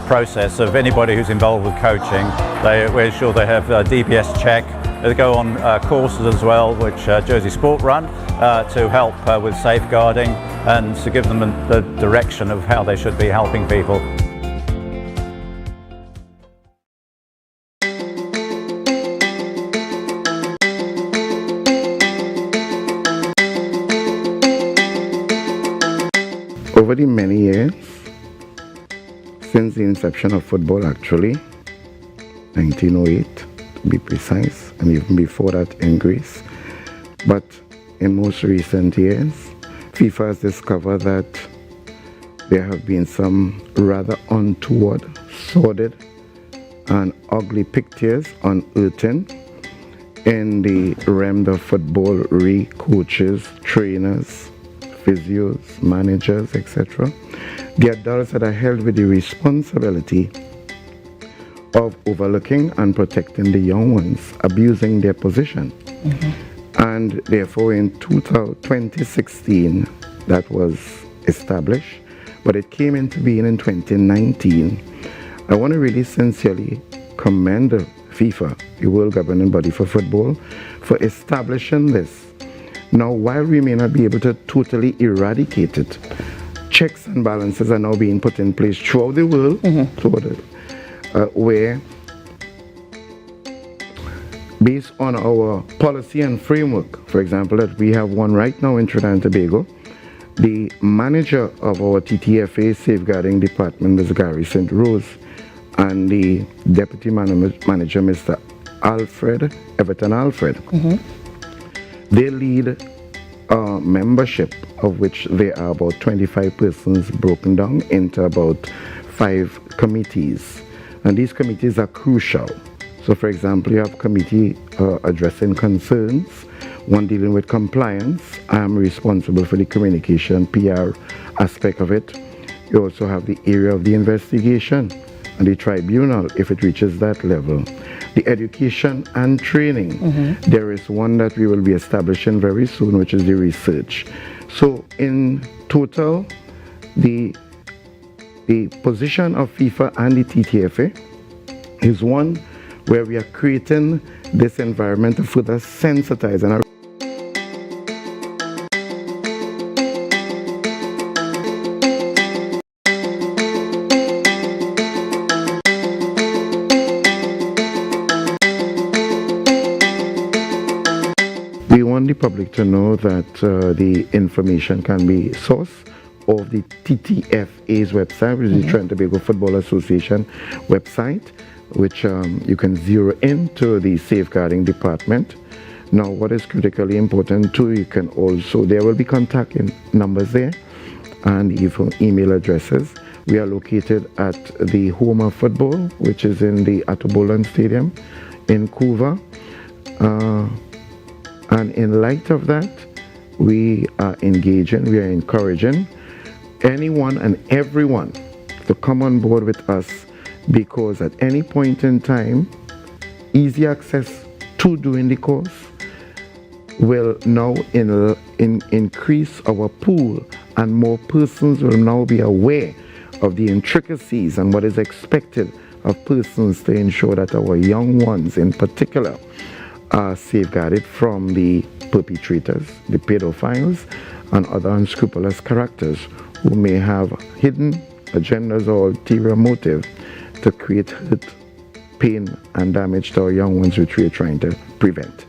process of anybody who's involved with coaching. We ensure they have a DBS check. They go on courses as well, which Jersey Sport run, to help with safeguarding and to give them the direction of how they should be helping people. Over the many years, since the inception of football actually, 1908 to be precise, and even before that in Greece, but in most recent years, FIFA has discovered that there have been some rather untoward, sordid and ugly pictures unearthing in the realm of football, coaches, trainers, physios, managers, etc. The adults that are held with the responsibility of overlooking and protecting the young ones, abusing their position. And therefore in 2016 that was established, but it came into being in 2019. I want to really sincerely commend FIFA, the world governing body for football, for establishing this. Now, while we may not be able to totally eradicate it, checks and balances are now being put in place throughout the world, where, based on our policy and framework, for example, that we have one right now in Trinidad and Tobago, the manager of our TTFA safeguarding department, Ms. Gary St. Rose, and the deputy manager, Mr. Everton Alfred, they lead a membership of which there are about 25 persons broken down into about 5 committees. And these committees are crucial. So for example, you have committee addressing concerns, one dealing with compliance. I'm responsible for the communication, PR aspect of it. You also have the area of the investigation and the tribunal if it reaches that level. The education and training. There is one that we will be establishing very soon, which is the research. So in total, the position of FIFA and the TTFA is one where we are creating this environment to further sensitize and we want the public to know that the information can be sourced of the TTFA's website, which is the Trinidad and Tobago Football Association website, which you can zero into the safeguarding department. Now, what is critically important too, you can also, there will be contact numbers there and even email addresses. We are located at the home of football, which is in the Atobolan Stadium in Couva. And in light of that, we are engaging, we are encouraging anyone and everyone to come on board with us, because at any point in time, easy access to doing the course will now increase our pool, and more persons will now be aware of the intricacies and what is expected of persons to ensure that our young ones in particular are safeguarded from the perpetrators, the pedophiles, and other unscrupulous characters who may have hidden agendas or ulterior motive to create hurt, pain, and damage to our young ones, which we are trying to prevent.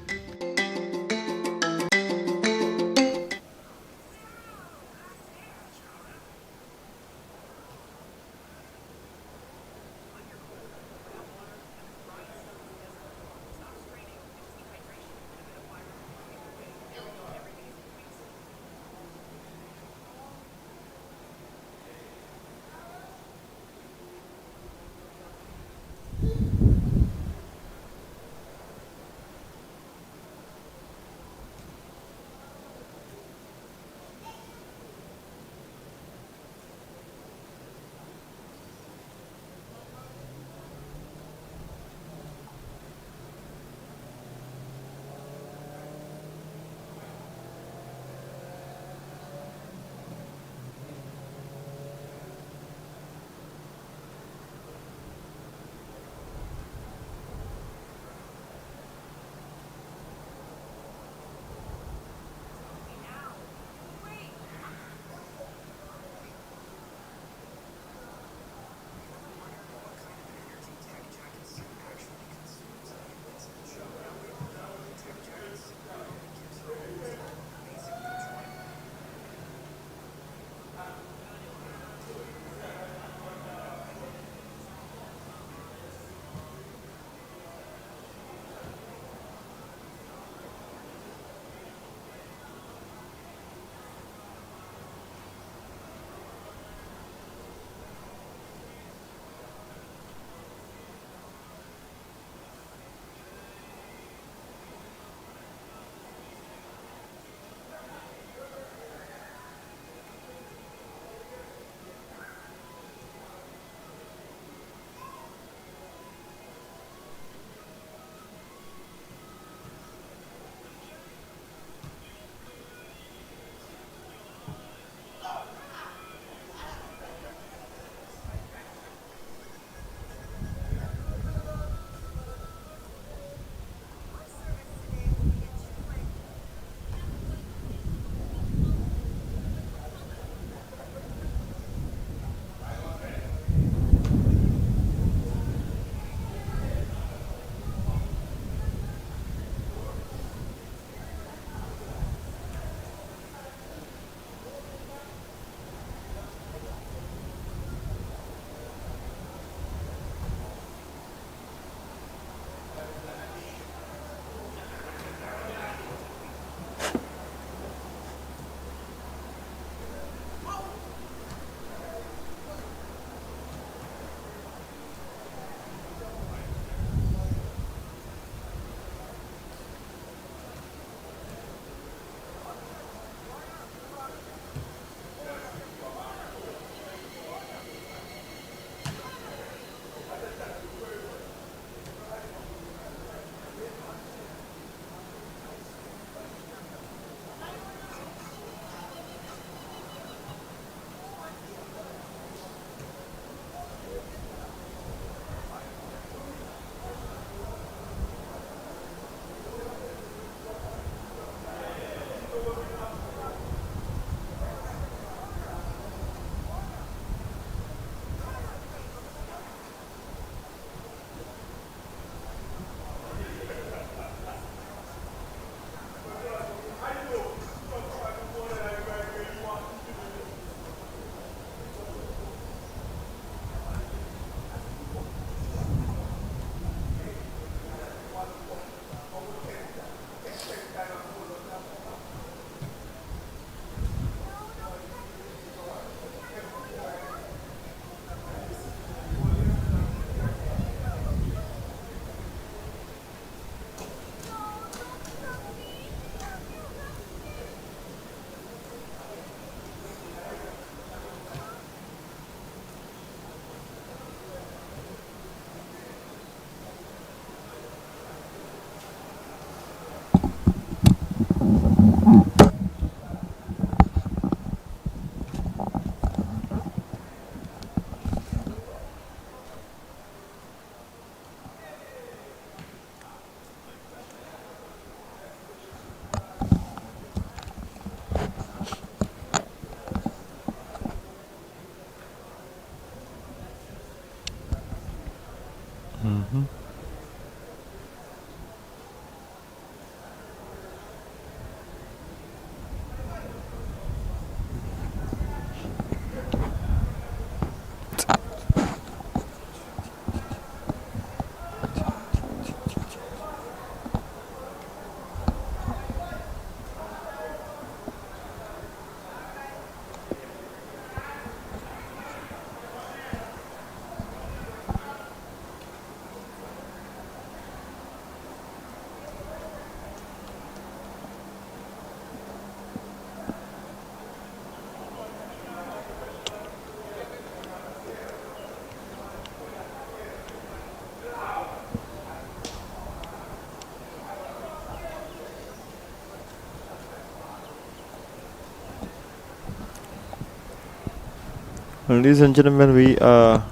Ladies and gentlemen, we are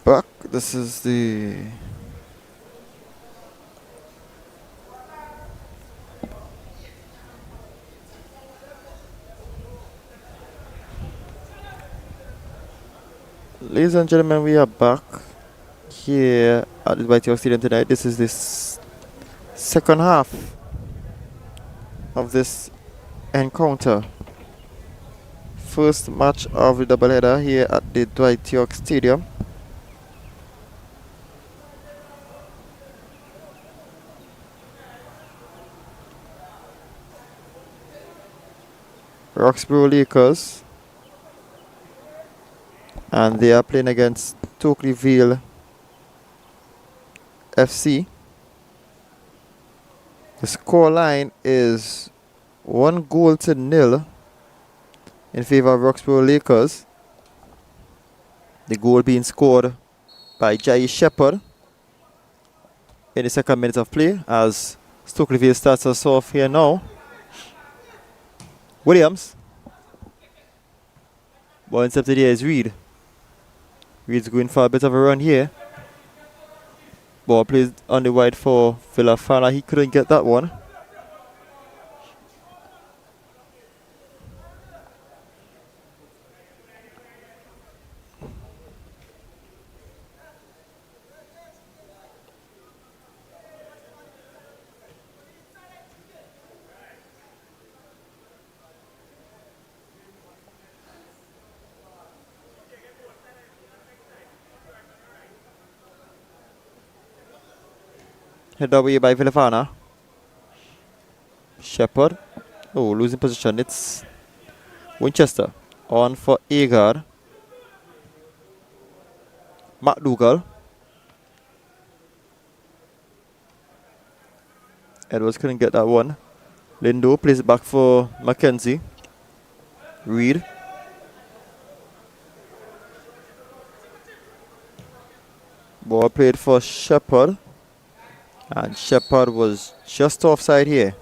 back. This is the Ladies and gentlemen, we are back here at the Dwight Yorke Stadium tonight. This is this second half of this encounter. First match of the doubleheader here at the Dwight Yorke Stadium. Roxborough Lakers, and they are playing against Stokely Vale FC. The score line is 1-0 in favor of Roxborough Lakers. The goal being scored by Jai Shepherd in the second minute of play as Stokely Vale starts us off here now. Williams. Ball intercepted here is Reed. Reed's going for a bit of a run here. Ball plays on the wide for Villafana. He couldn't get that one. Head away by Villafana. Shepherd. Oh, losing position. It's Winchester. On for Agar. McDougall. Edwards couldn't get that one. Lindo plays it back for Mackenzie. Reed. Ball played for Shepherd. And Shepherd was just offside here.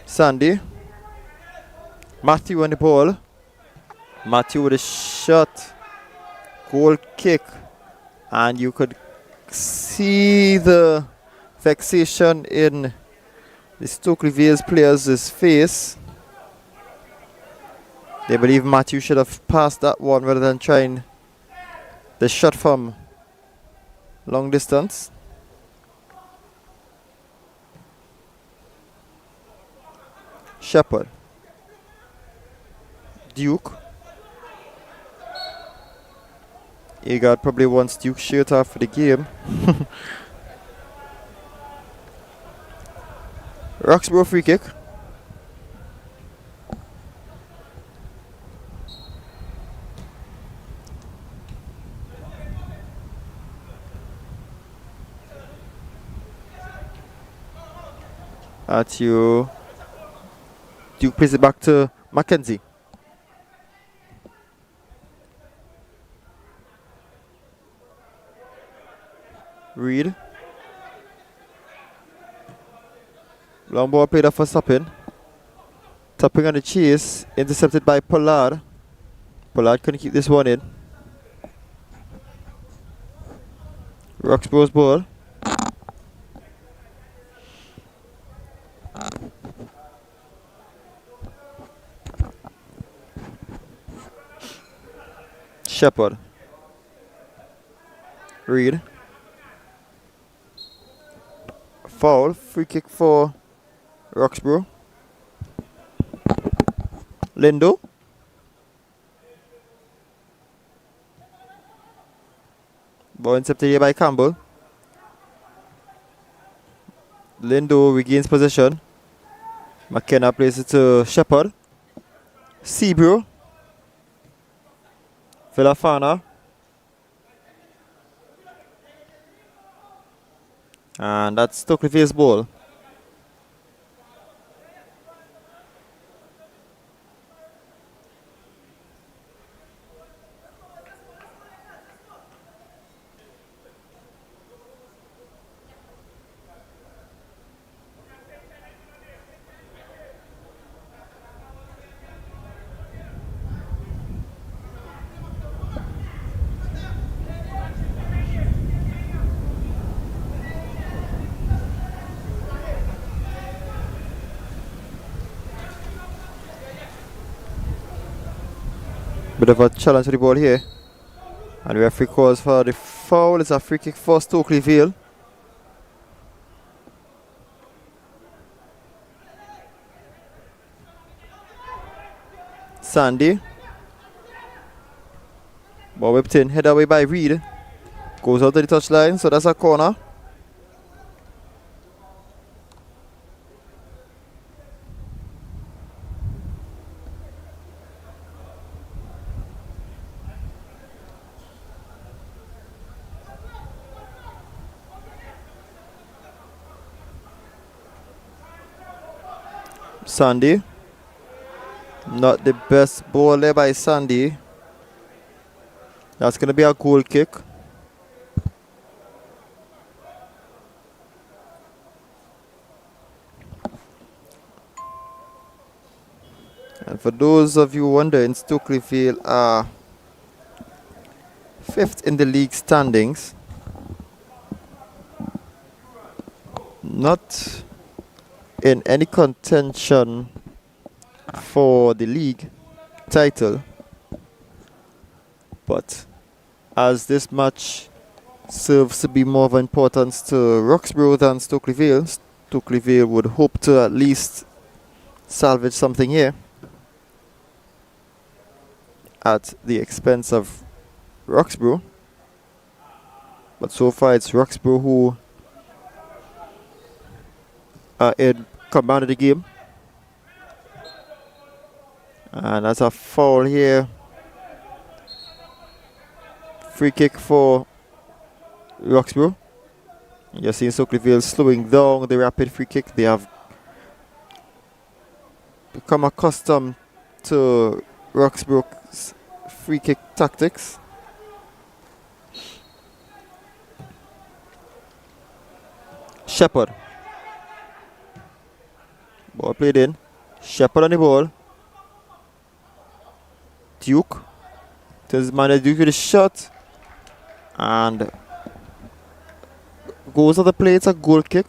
Sandy. Matthew on the ball. Matthew with a shot. Goal kick, and you could see the vexation in the Stokely Vale players' face. They believe Matthew should have passed that one rather than trying the shot from long distance. Shepherd. Duke. Agard probably wants Duke's shirt off for the game. Roxborough free kick. Duke plays it back to Mackenzie. Reed. Long ball played off for stopping. Tapping on the chase, intercepted by Pollard. Pollard couldn't keep this one in. Roxborough's ball. Shepherd. Reed. Foul. Free kick for Roxborough. Lindo. Ball intercepted here by Campbell. Lindo regains possession. McKenna plays it to Shepherd. Seabrew. Villafana. And that's Stokely Vale's ball. Bit of a challenge for the ball here. And the referee calls for the foul. It's a free kick for Stokely Vale. Sandy. Ball whipped in, head away by Reed. Goes out to the touchline, so that's a corner. Sandy. Not the best ball there by Sandy. That's going to be a goal kick. And for those of you wondering, Stokely Vale are 5th in the league standings. Not in any contention for the league title, but as this match serves to be more of importance to Roxborough than Stokely Vale, Stokely Vale would hope to at least salvage something here at the expense of Roxborough. But so far it's Roxborough who are in command of the game. And that's a foul here. Free kick for Roxborough. You're seeing Stokely Vale slowing down the rapid free kick. They have become accustomed to Roxborough's free kick tactics. Shepherd. Ball played in. Shepherd on the ball. Duke. Tells his man that Duke with a shot. And goes on the play. It's a goal kick.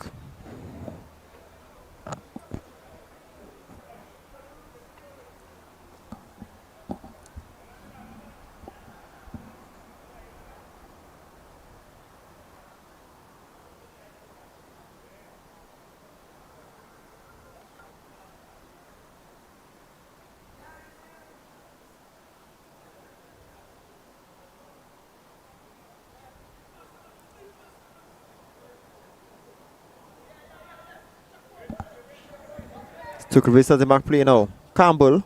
Took a risk at the back play now. Campbell.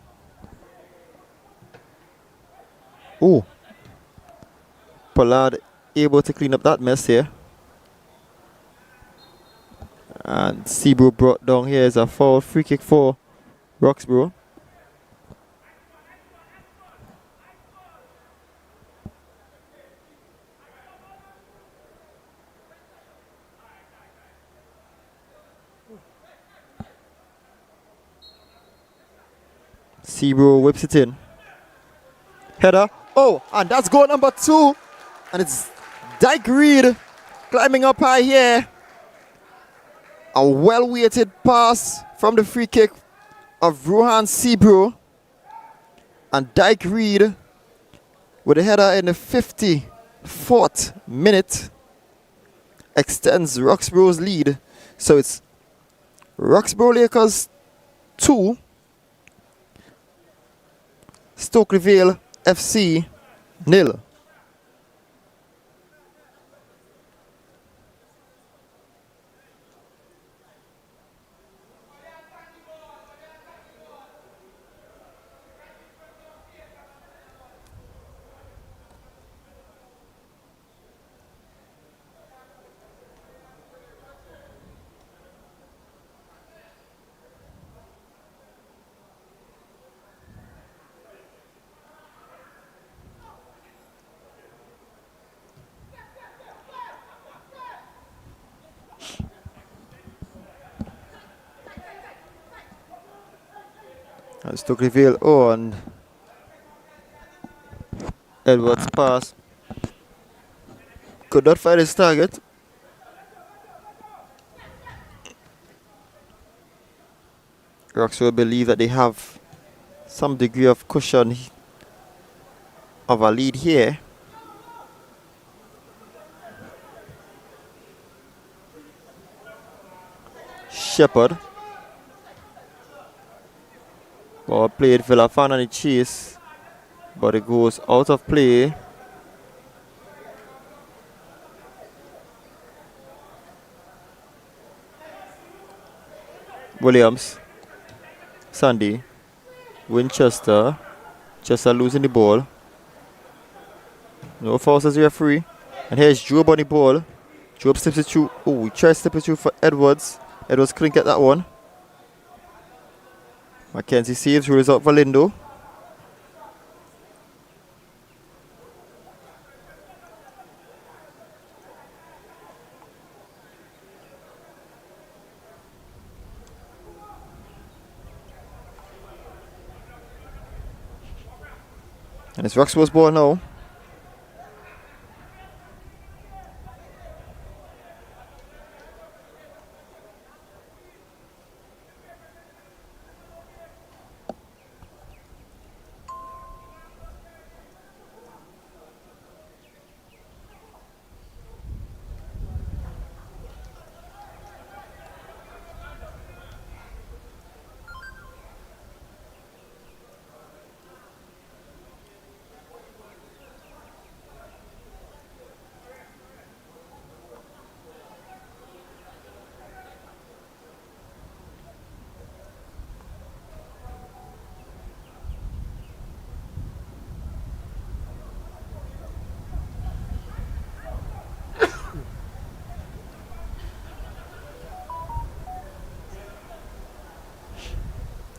Oh. Pollard able to clean up that mess here. And Seabrew brought down here is a foul. Free kick for Roxborough. Seabro whips it in. Header. Oh, and that's goal number 2. And it's Dyke Reed climbing up high here. A well-weighted pass from the free kick of Rohan Seabro. And Dyke Reed with a header in the 54th minute extends Roxborough's lead. So it's Roxborough Lakers 2, Stokely Vale FC 0. Stokely Vale on Edwards' pass. Could not find his target. Roxborough believe that they have some degree of cushion of a lead here. Shepherd. Ball played, Villafan on the chase, but it goes out of play. Williams, Sandy, Winchester, Chester losing the ball. No fouls as the referee. And here's Job on the ball. Job slips it through. Oh, he tries to slip it through for Edwards. Edwards couldn't get that one. Mackenzie saves, rules out for Lindo. And it's Roxborough's ball now.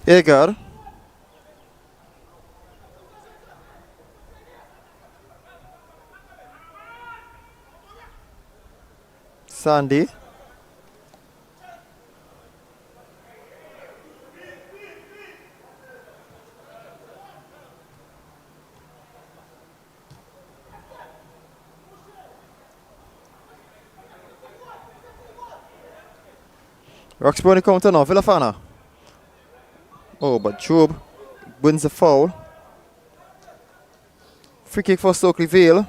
Edgar. Sandy. Roxborough on the counter now, Villafana. Oh, but Job wins the foul. Free kick for Stokely Vale.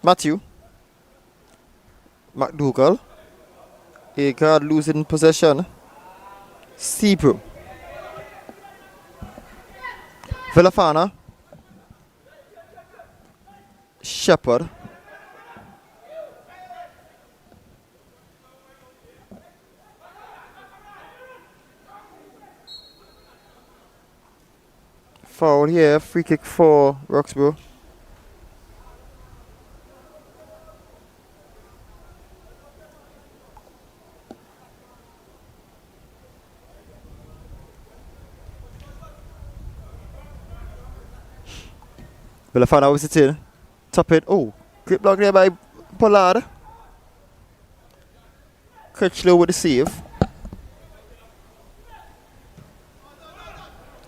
Matthew. McDougall. Agard losing possession. Seabrook. Villafana. Shepherd. Foul here, free kick for Roxborough. Villafana was it in. Top it. Oh, great block there by Pollard. Kirchlow with the save.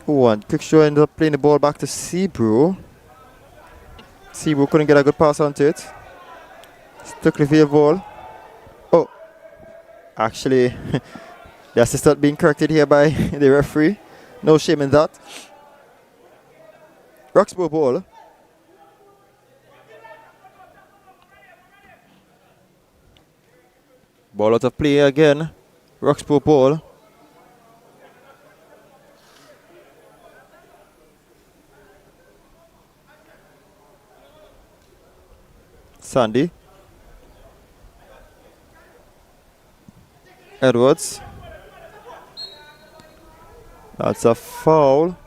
Oh, and Kirchlow ended up playing the ball back to Seabrew. Seabrew couldn't get a good pass onto it. Stokely Vale ball. Oh, actually, the assistant being corrected here by the referee. No shame in that. Roxborough ball. Ball out of play again. Roxborough ball. Sandy. Edwards. That's a foul.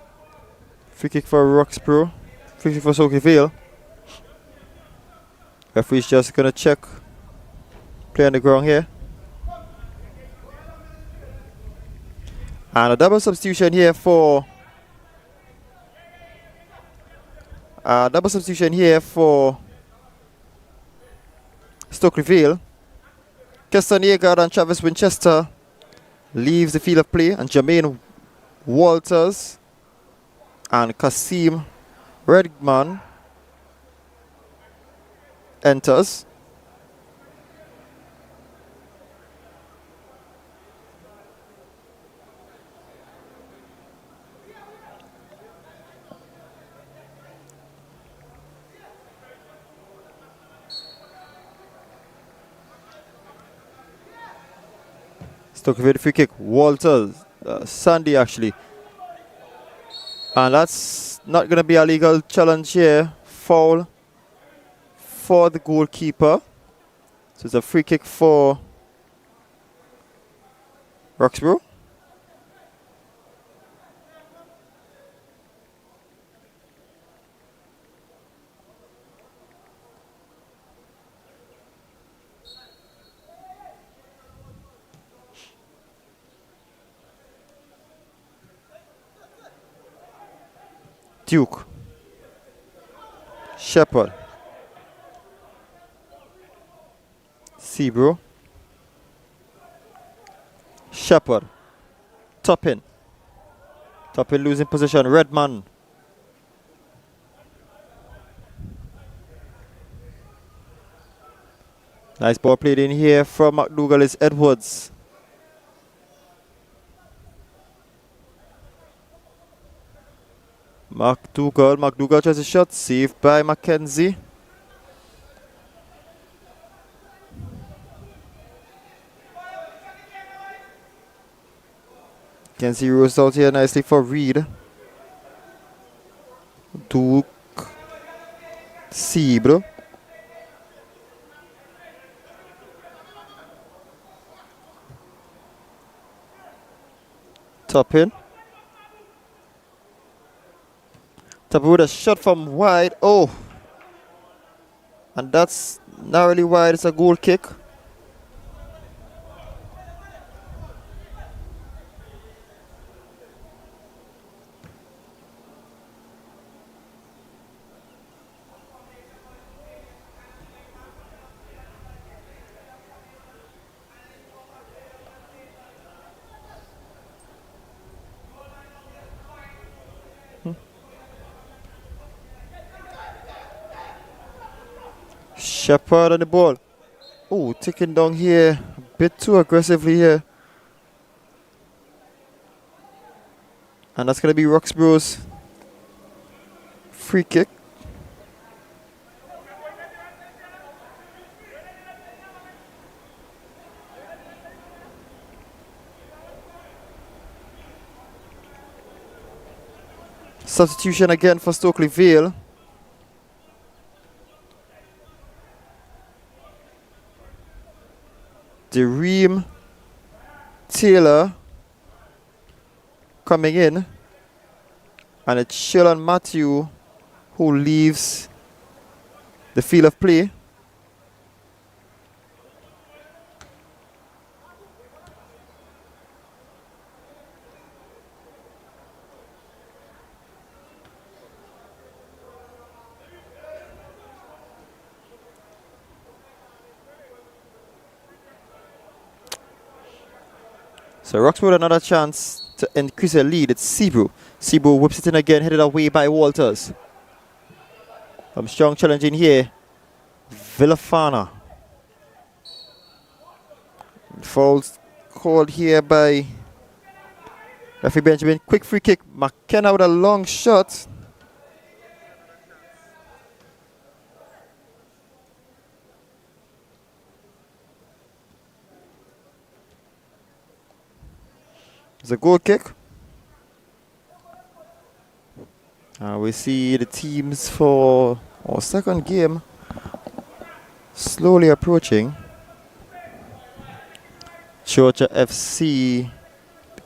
Free kick for Roxborough. Free kick for Stokely Vale. Referee's just gonna check play on the ground here. And a double substitution here for Stokely Vale. Keston Yeager and Travis Winchester leaves the field of play, and Jermaine Walters and Kasim Redman enters. Stokely Vale free kick. Walters, Sandy actually. And that's not going to be a legal challenge here. Foul for the goalkeeper. So it's a free kick for Roxborough. Duke. Shepherd. Seabrew. Shepherd. Toppin. Toppin losing position. Redman. Nice ball played in here from McDougall. Is Edwards. McDougall tries a shot, saved by Mackenzie. Mackenzie rose out here nicely for Reed. Duke. Seabrew. Toppin. Toppin with a shot from wide. Oh! And that's narrowly wide. It's a goal kick. Shepherd on the ball. Oh, taking down here a bit too aggressively here. And that's going to be Roxborough's free kick. Substitution again for Stokely Vale. Dereem Taylor coming in, and it's Sheldon Matthew who leaves the field of play. So Roxborough with another chance to increase their lead. It's Seabrew. Seabrew whips it in again, headed away by Walters. Some strong challenge in here. Villafana. Fouls called here by referee Benjamin. Quick free kick. McKenna with a long shot. It's a goal kick. We see the teams for our second game slowly approaching. Georgia FC,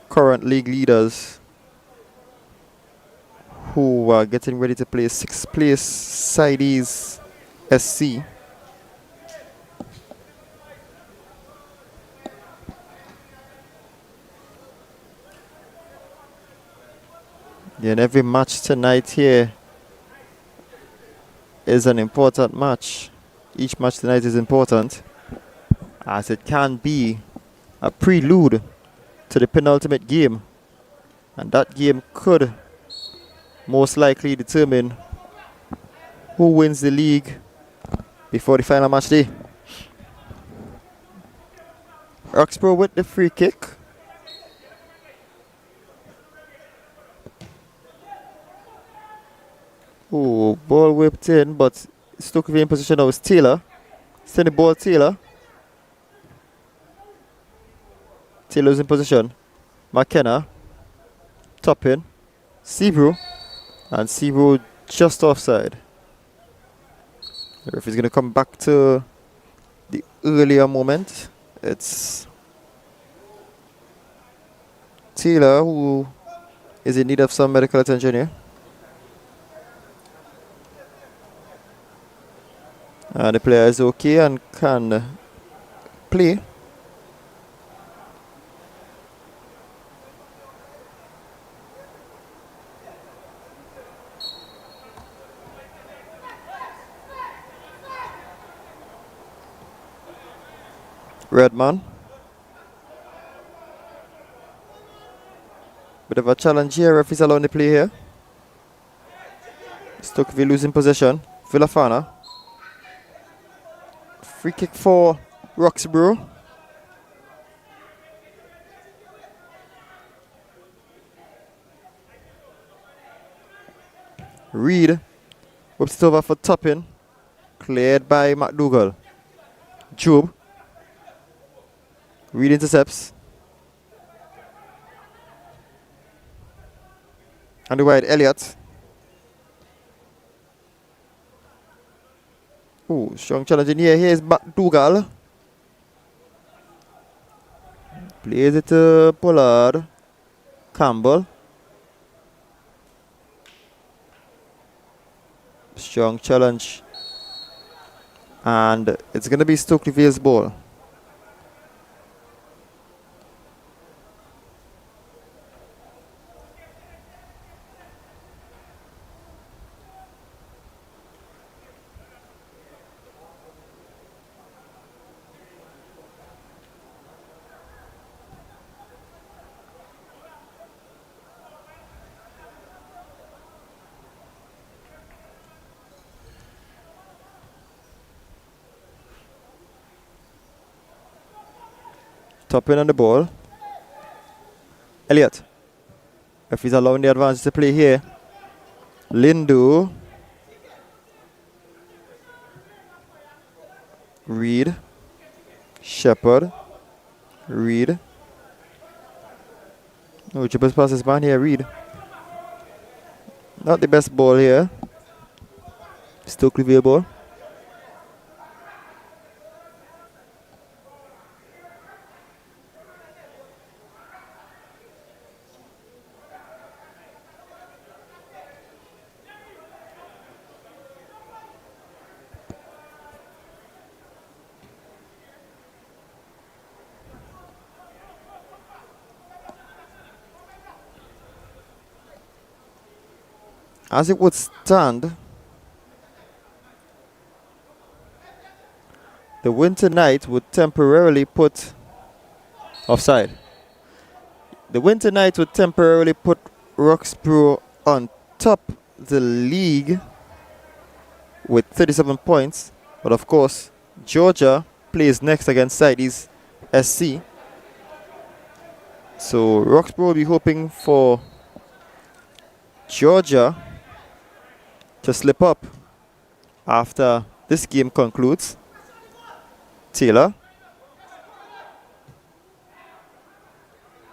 current league leaders, who are getting ready to play 6th place Sidees SC. And every match tonight here is an important match. Each match tonight is important, as it can be a prelude to the penultimate game. And that game could most likely determine who wins the league before the final match day. Roxborough with the free kick. Oh, ball whipped in, but Stokely Vale in position now is Taylor. Send the ball, Taylor. Taylor's in position. McKenna. Top in. Seabrew. And Seabrew just offside. The referee's going to come back to the earlier moment. It's Taylor who is in need of some medical attention here. The player is okay and can play. Redman. Bit of a challenge here. Referee's allowing the play here. Stokely losing possession. Villafana. Free kick for Roxborough. Reed whips it over for Toppin. Cleared by McDougall. Job. Reed intercepts. And the wide Elliott. Ooh, strong challenge in here. Here's McDougall. Plays it to Pollard. Campbell. Strong challenge. And it's going to be Stokely Vale's ball. Top in on the ball. Elliott. If he's allowing the advantage to play here. Lindu. Reed. Shepherd. Reed. Oh, Jibbers passes man here, Reed. Not the best ball here. Stokely Vale ball. As it would stand, the win tonight would temporarily put offside. The win tonight would temporarily put Roxborough on top the league with 37 points. But of course, Georgia plays next against Sideys SC. So Roxborough will be hoping for Georgia to slip up after this game concludes. Taylor.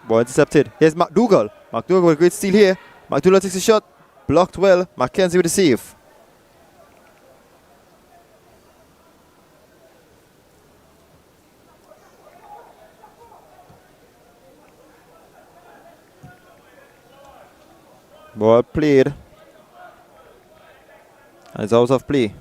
Ball intercepted. Here's McDougall. McDougall with a great steal here. McDougall takes a shot. Blocked well. Mackenzie with the save. Ball played. And it's out of play.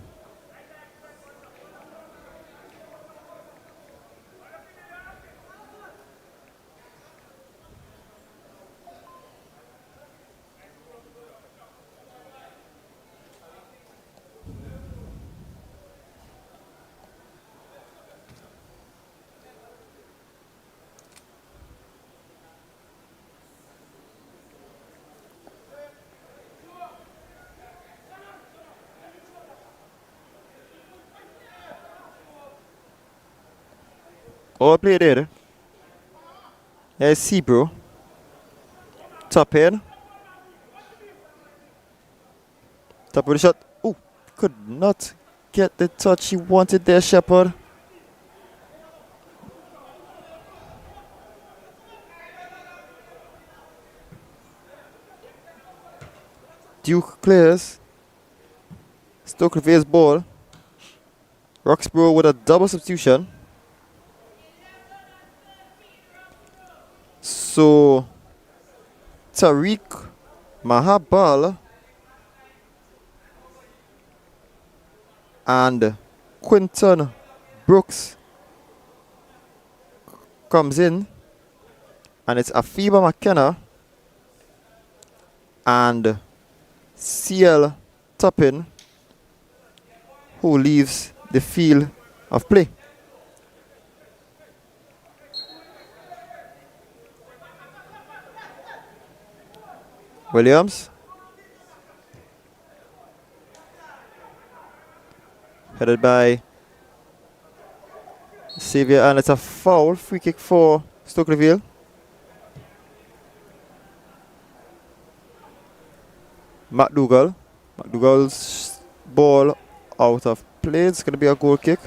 All play there. There's Seabro. Top head. Top of the shot. Ooh, could not get the touch he wanted there, Shepard. Duke clears. Stokely Vale's ball. Roxborough with a double substitution. So, Tariq Mahabal and Quinton Brooks comes in, and it's Afiba McKenna and CL Toppin who leaves the field of play. Williams. Headed by Xavier, and it's a foul. Free kick for Stokely Vale. McDougall. McDougall's ball out of play. It's going to be a goal kick.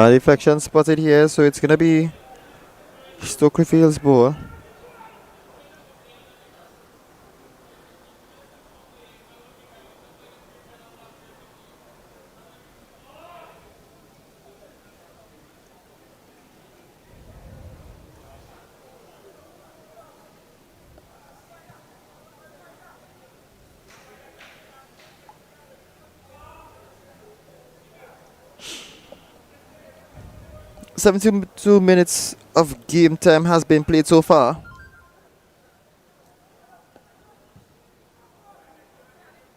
Deflection spotted here, so it's going to be Stokely Vale's ball. "72 minutes of game time has been played so far.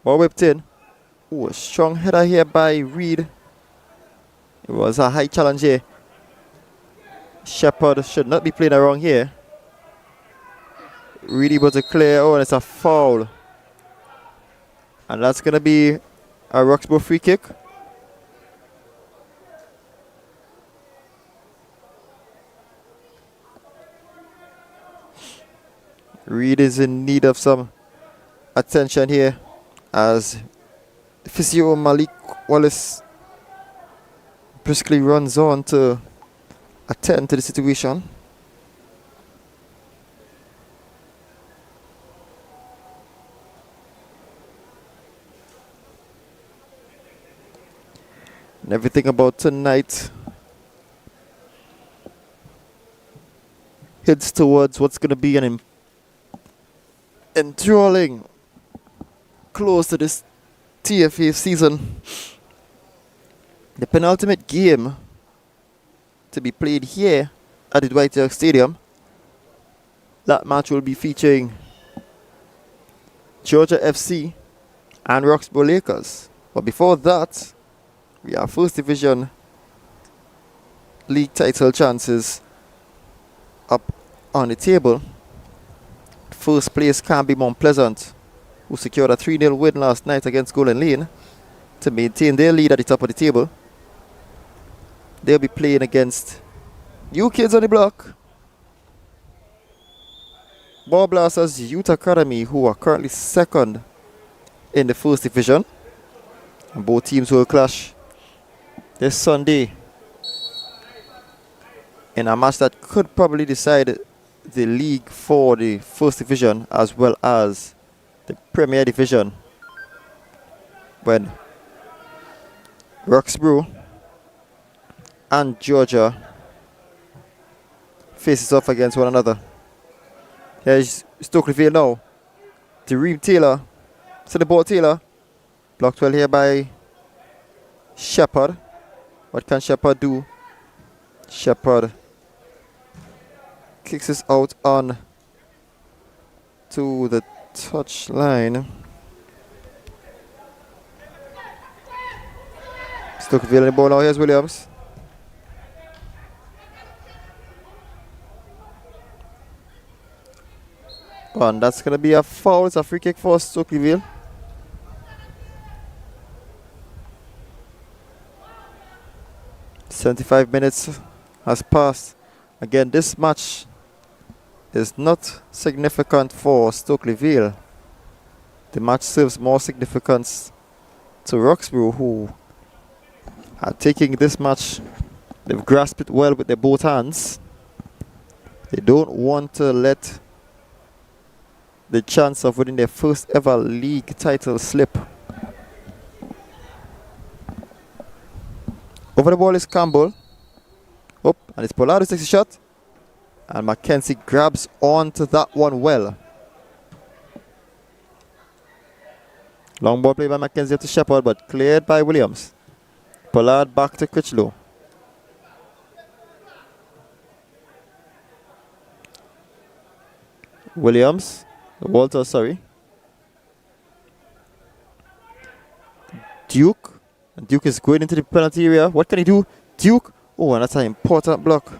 Ball whipped in. Ooh, a strong header here by Reed. It was a high challenge here. Shepard should not be playing around here. Reed able to clear. Oh, and it's a foul. And that's going to be a Roxborough free kick. Reed is in need of some attention here as physio Malik Wallace briskly runs on to attend to the situation. And everything about tonight heads towards what's going to be an enthralling close to this TFA season. The penultimate game to be played here at the Dwight Yorke Stadium. That match will be featuring Georgia FC and Roxborough Lakers. But before that, we have First Division league title chances up on the table. First place can be Mount Pleasant, who secured a 3-0 win last night against Golden Lane to maintain their lead at the top of the table. They'll be playing against New Kids on the Block, Ball Blasters Youth Academy, who are currently second in the First Division. And both teams will clash this Sunday in a match that could probably decide the league for the First Division as well as the Premier Division, when Roxborough and Georgia faces off against one another. Here's Stokely Vale now. Dream Taylor. To the ball, Taylor. Blocked well here by Shepherd. What can Shepherd do? Shepherd kicks us out on to the touch line. Stokely Vale in the ball now. Here's Williams. And that's going to be a foul. It's a free kick for Stokely Vale. "75 minutes has passed. Again, this match is not significant for Stokely Vale. The match serves more significance to Roxborough, who are taking this match. They've grasped it well with their both hands. They don't want to let the chance of winning their first ever league title slip. Over the ball is Campbell. Up, and it's Pollard who takes a shot. And Mackenzie grabs onto that one well. Long ball play by Mackenzie to Shepherd, but cleared by Williams. Pollard back to Critchlow. Williams. Walter, sorry. Duke. And Duke is going into the penalty area. What can he do? Duke. Oh, and that's an important block.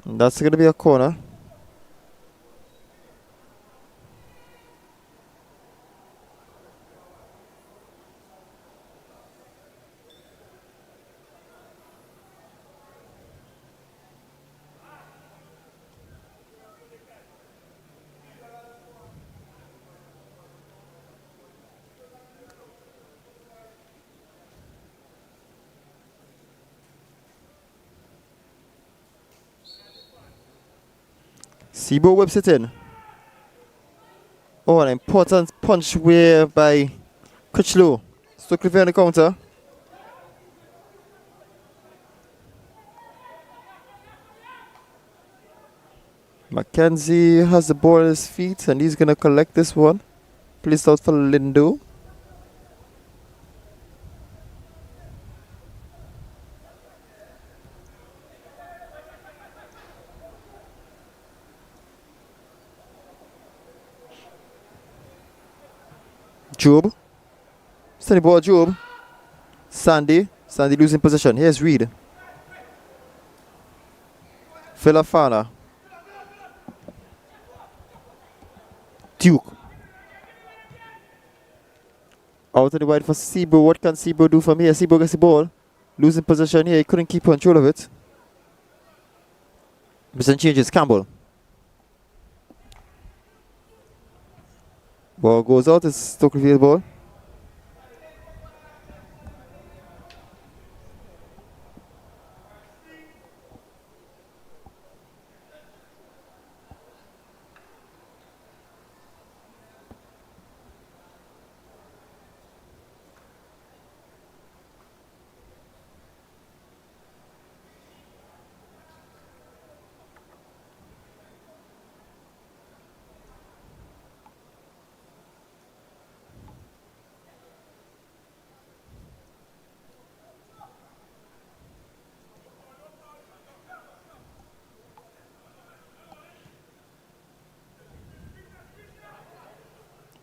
And that's going to be a corner. Sebo whips it in. Oh, an important punch where by Critchlow. Stokely Vale on the counter. Mackenzie has the ball at his feet and he's going to collect this one. Placed out for Lindo. Job. Steady ball, Job. Sandy. Sandy losing possession. Here's Reed. Filafana. Duke. Out of the wide for Sebo. What can Sebo do from here? Sebo gets the ball. Losing possession here. He couldn't keep control of it. Position changes. Campbell. Ball goes out. It's Stokely Vale ball.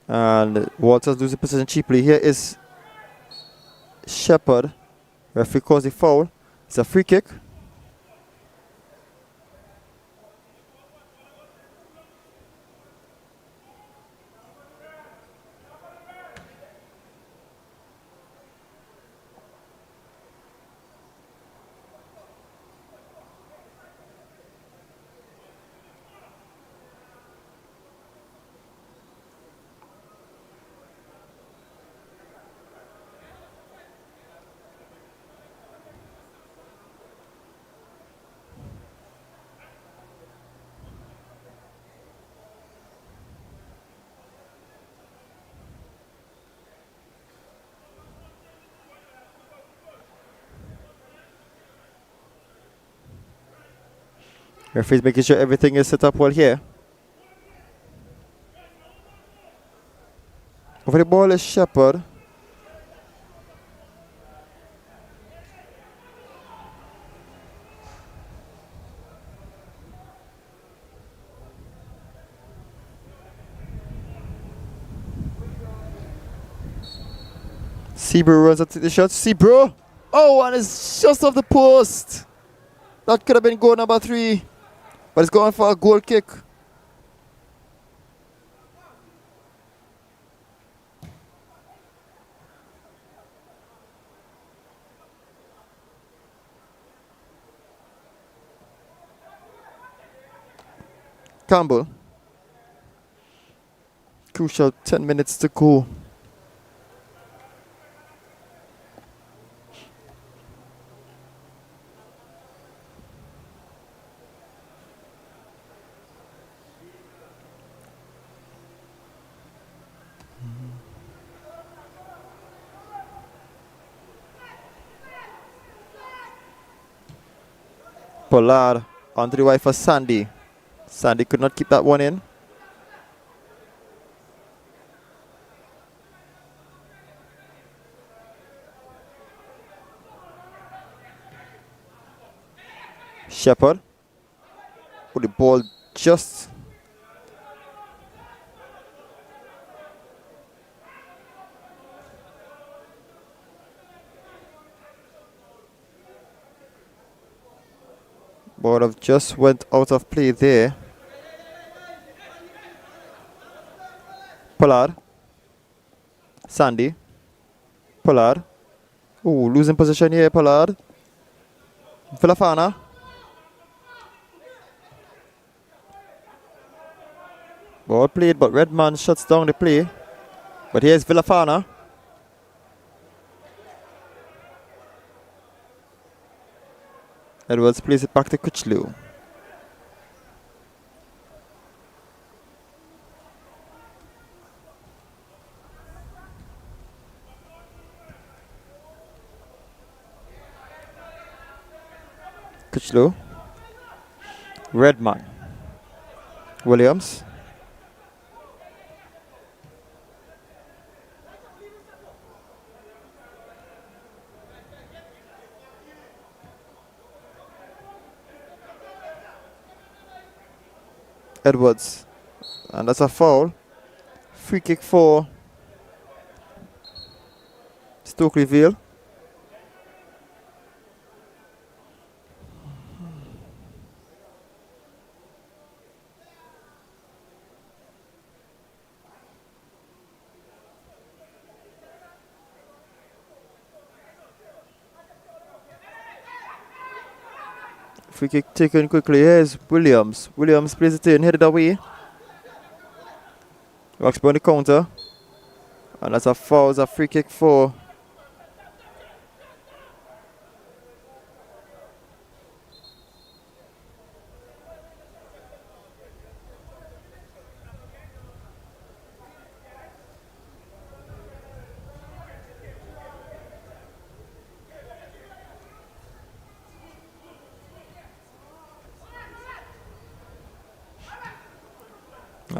And Walters losing position cheaply. Here is Shepherd. Referee calls the foul. It's a free kick. Referee's making sure everything is set up well here. Over the ball is Shepherd. Seabrew runs up to the shot. Seabrew! Oh, and it's just off the post. That could have been goal number 3. But it's going for a goal kick. Campbell. Crucial 10 minutes to go. Pollard onto the wide for Sandy. Sandy could not keep that one in. Shepherd. Put the ball just. Ball have just went out of play there. Pollard. Sandy. Pollard. Ooh, losing position here, Pollard. Villafana. Ball played, but Redman shuts down the play. But here's Villafana. Edwards plays it back to Kuchlu. Kuchlu. Redman. Williams. Edwards, and that's a foul. Free kick for Stokely Vale. Free kick taken quickly. Here's Williams. Williams plays it in, headed away. Roxborough on the counter. And that's a foul. It's a free kick for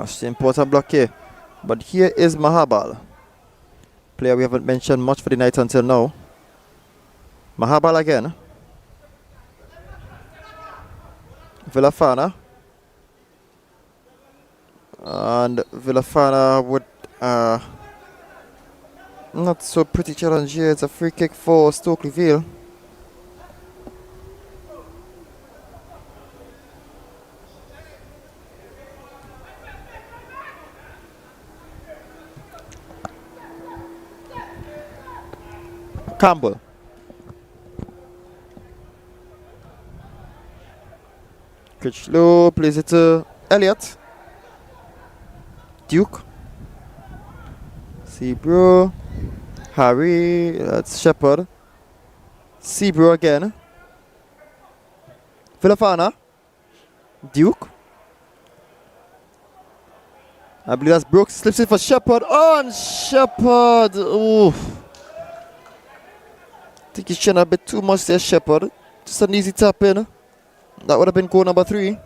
that's the important block here. But here is Mahabal. Player we haven't mentioned much for the night until now. Mahabal again. Villafana. And Villafana with Not so pretty challenge here. It's a free kick for Stokely Vale. Campbell. Critchlow plays it to Elliott. Duke. Seabro. Harry. That's Shepherd. Seabro again. Villafana. Duke. I believe that's Brooks. Slips it for Shepherd. Oh, and Shepherd. Oof. I think he's trying a bit too much there, Shepherd. Just an easy tap in. That would have been goal number 3.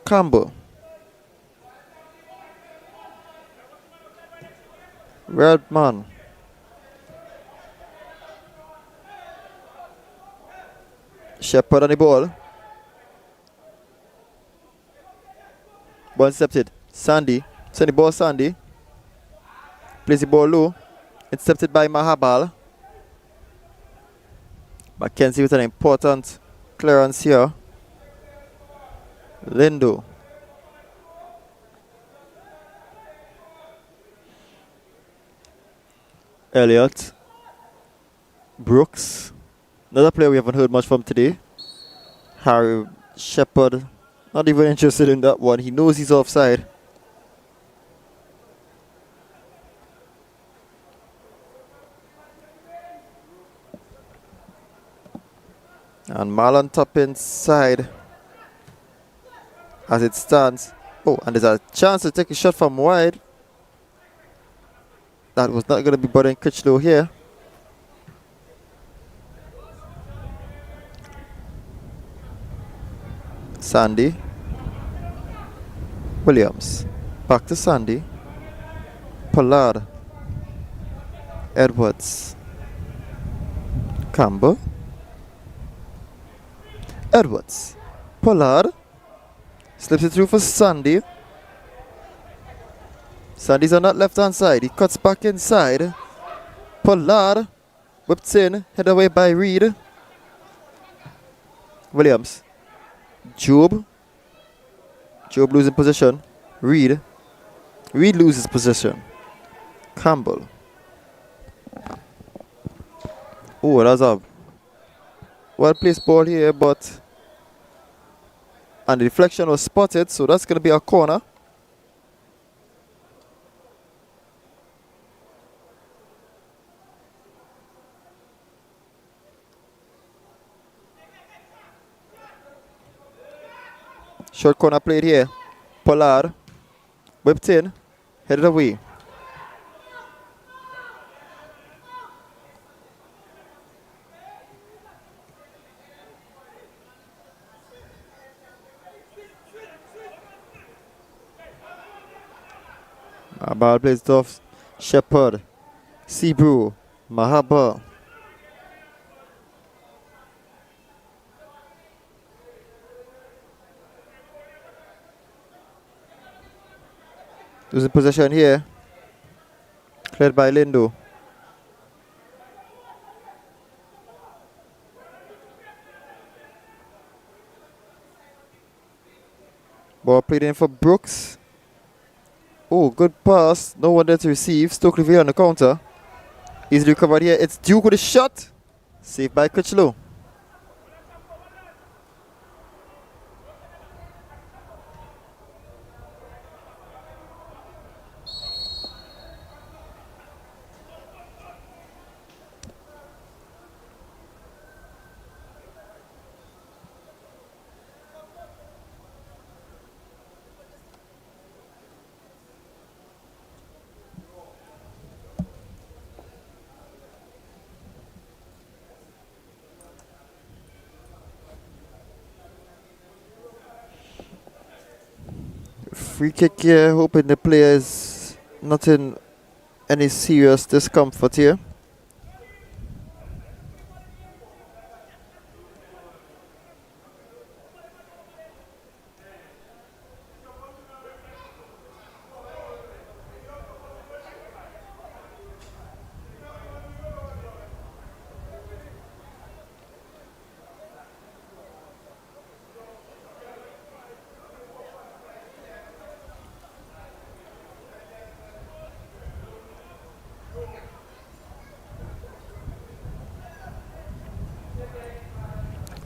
Campbell. Redman. Shepherd on the ball. Ball intercepted. Sandy. Send the ball Sandy. Plays the ball low. Intercepted by Mahabal. Mackenzie with an important clearance here. Lindo. Elliott. Brooks. Another player we haven't heard much from today. Harry Shepherd. Not even interested in that one. He knows he's offside. And Marlon top inside as it stands. Oh, and there's a chance to take a shot from wide. That was not going to be bothering Critchlow here. Sandy. Williams. Back to Sandy. Pollard. Edwards. Campbell. Edwards. Pollard. Slips it through for Sandy. Sandy's on that left hand side. He cuts back inside. Pollard. Whipped in. Head away by Reed. Williams. Job. Job losing position. Reed. Reed loses position. Campbell. Oh, that's a well placed ball here, but and the deflection was spotted, so that's going to be a corner. Short corner played here. Pollard. Whipped in. Headed away. Ball plays it off. Shepherd. Seabrew. Mahaba. Losing possession here. Cleared by Lindo. Ball played in for Brooks. Oh, good pass. No one there to receive. Stokely Vale on the counter. Easily recovered here. It's Duke with a shot. Saved by Critchlow. Free kick here, hoping the player is not in any serious discomfort here.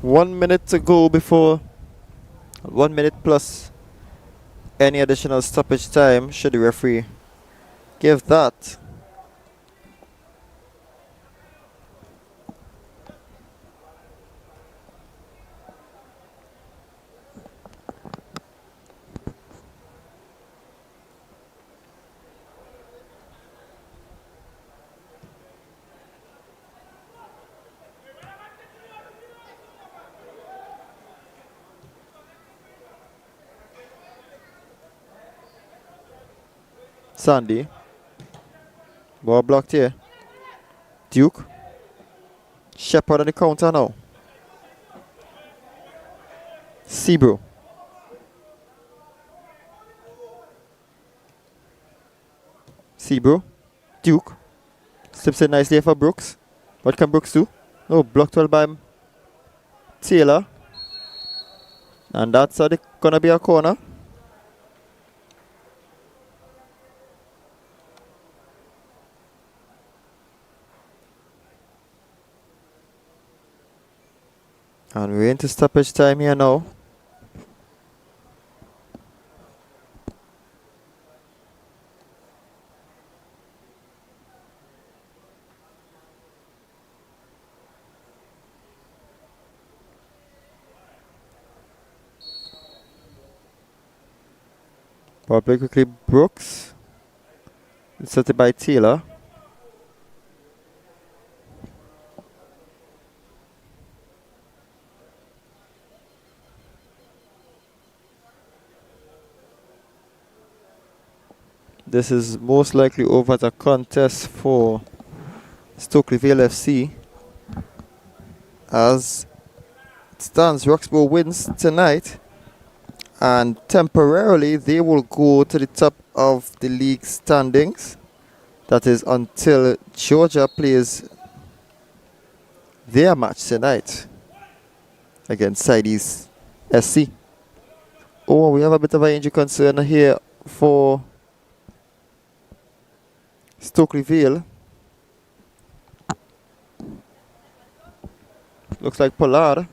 1 minute to go before 1 minute plus any additional stoppage time should the referee give that. Sandy. Ball blocked here. Duke. Shepherd on the counter now. Sebro. Sebro. Duke. Slips in nicely for Brooks. What can Brooks do? No, blocked well by Taylor. And that's gonna be a corner. And we're into stoppage time here now. Ball play quickly, Brooks. Inserted by Taylor. This is most likely over as a contest for Stokely Vale FC. As it stands, Roxborough wins tonight, and temporarily they will go to the top of the league standings. That is until Georgia plays their match tonight against Sidees SC. Oh, we have a bit of an injury concern here for Stokely Vale. Looks like Pollard.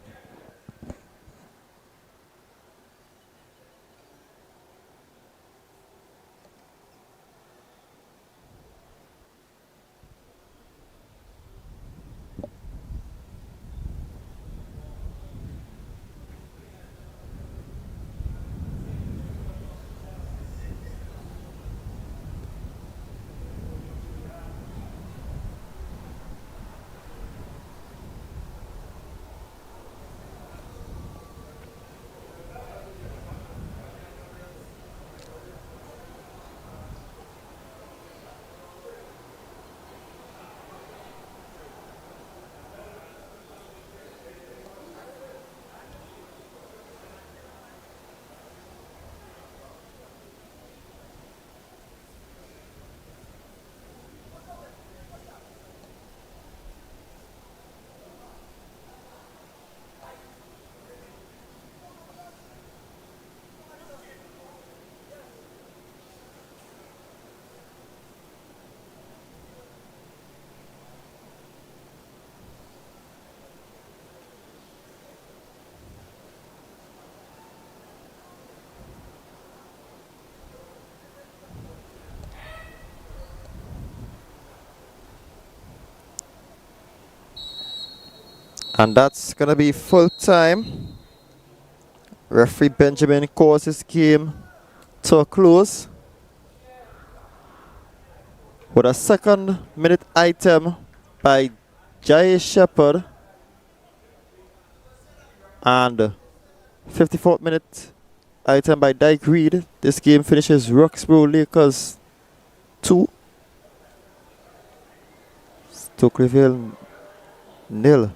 And that's going to be full time. Referee Benjamin calls this game to a close with a second minute item by Jai Shepherd and 54th minute item by Dyke Reed. This game finishes Roxborough Lakers 2, Stokely Vale 0.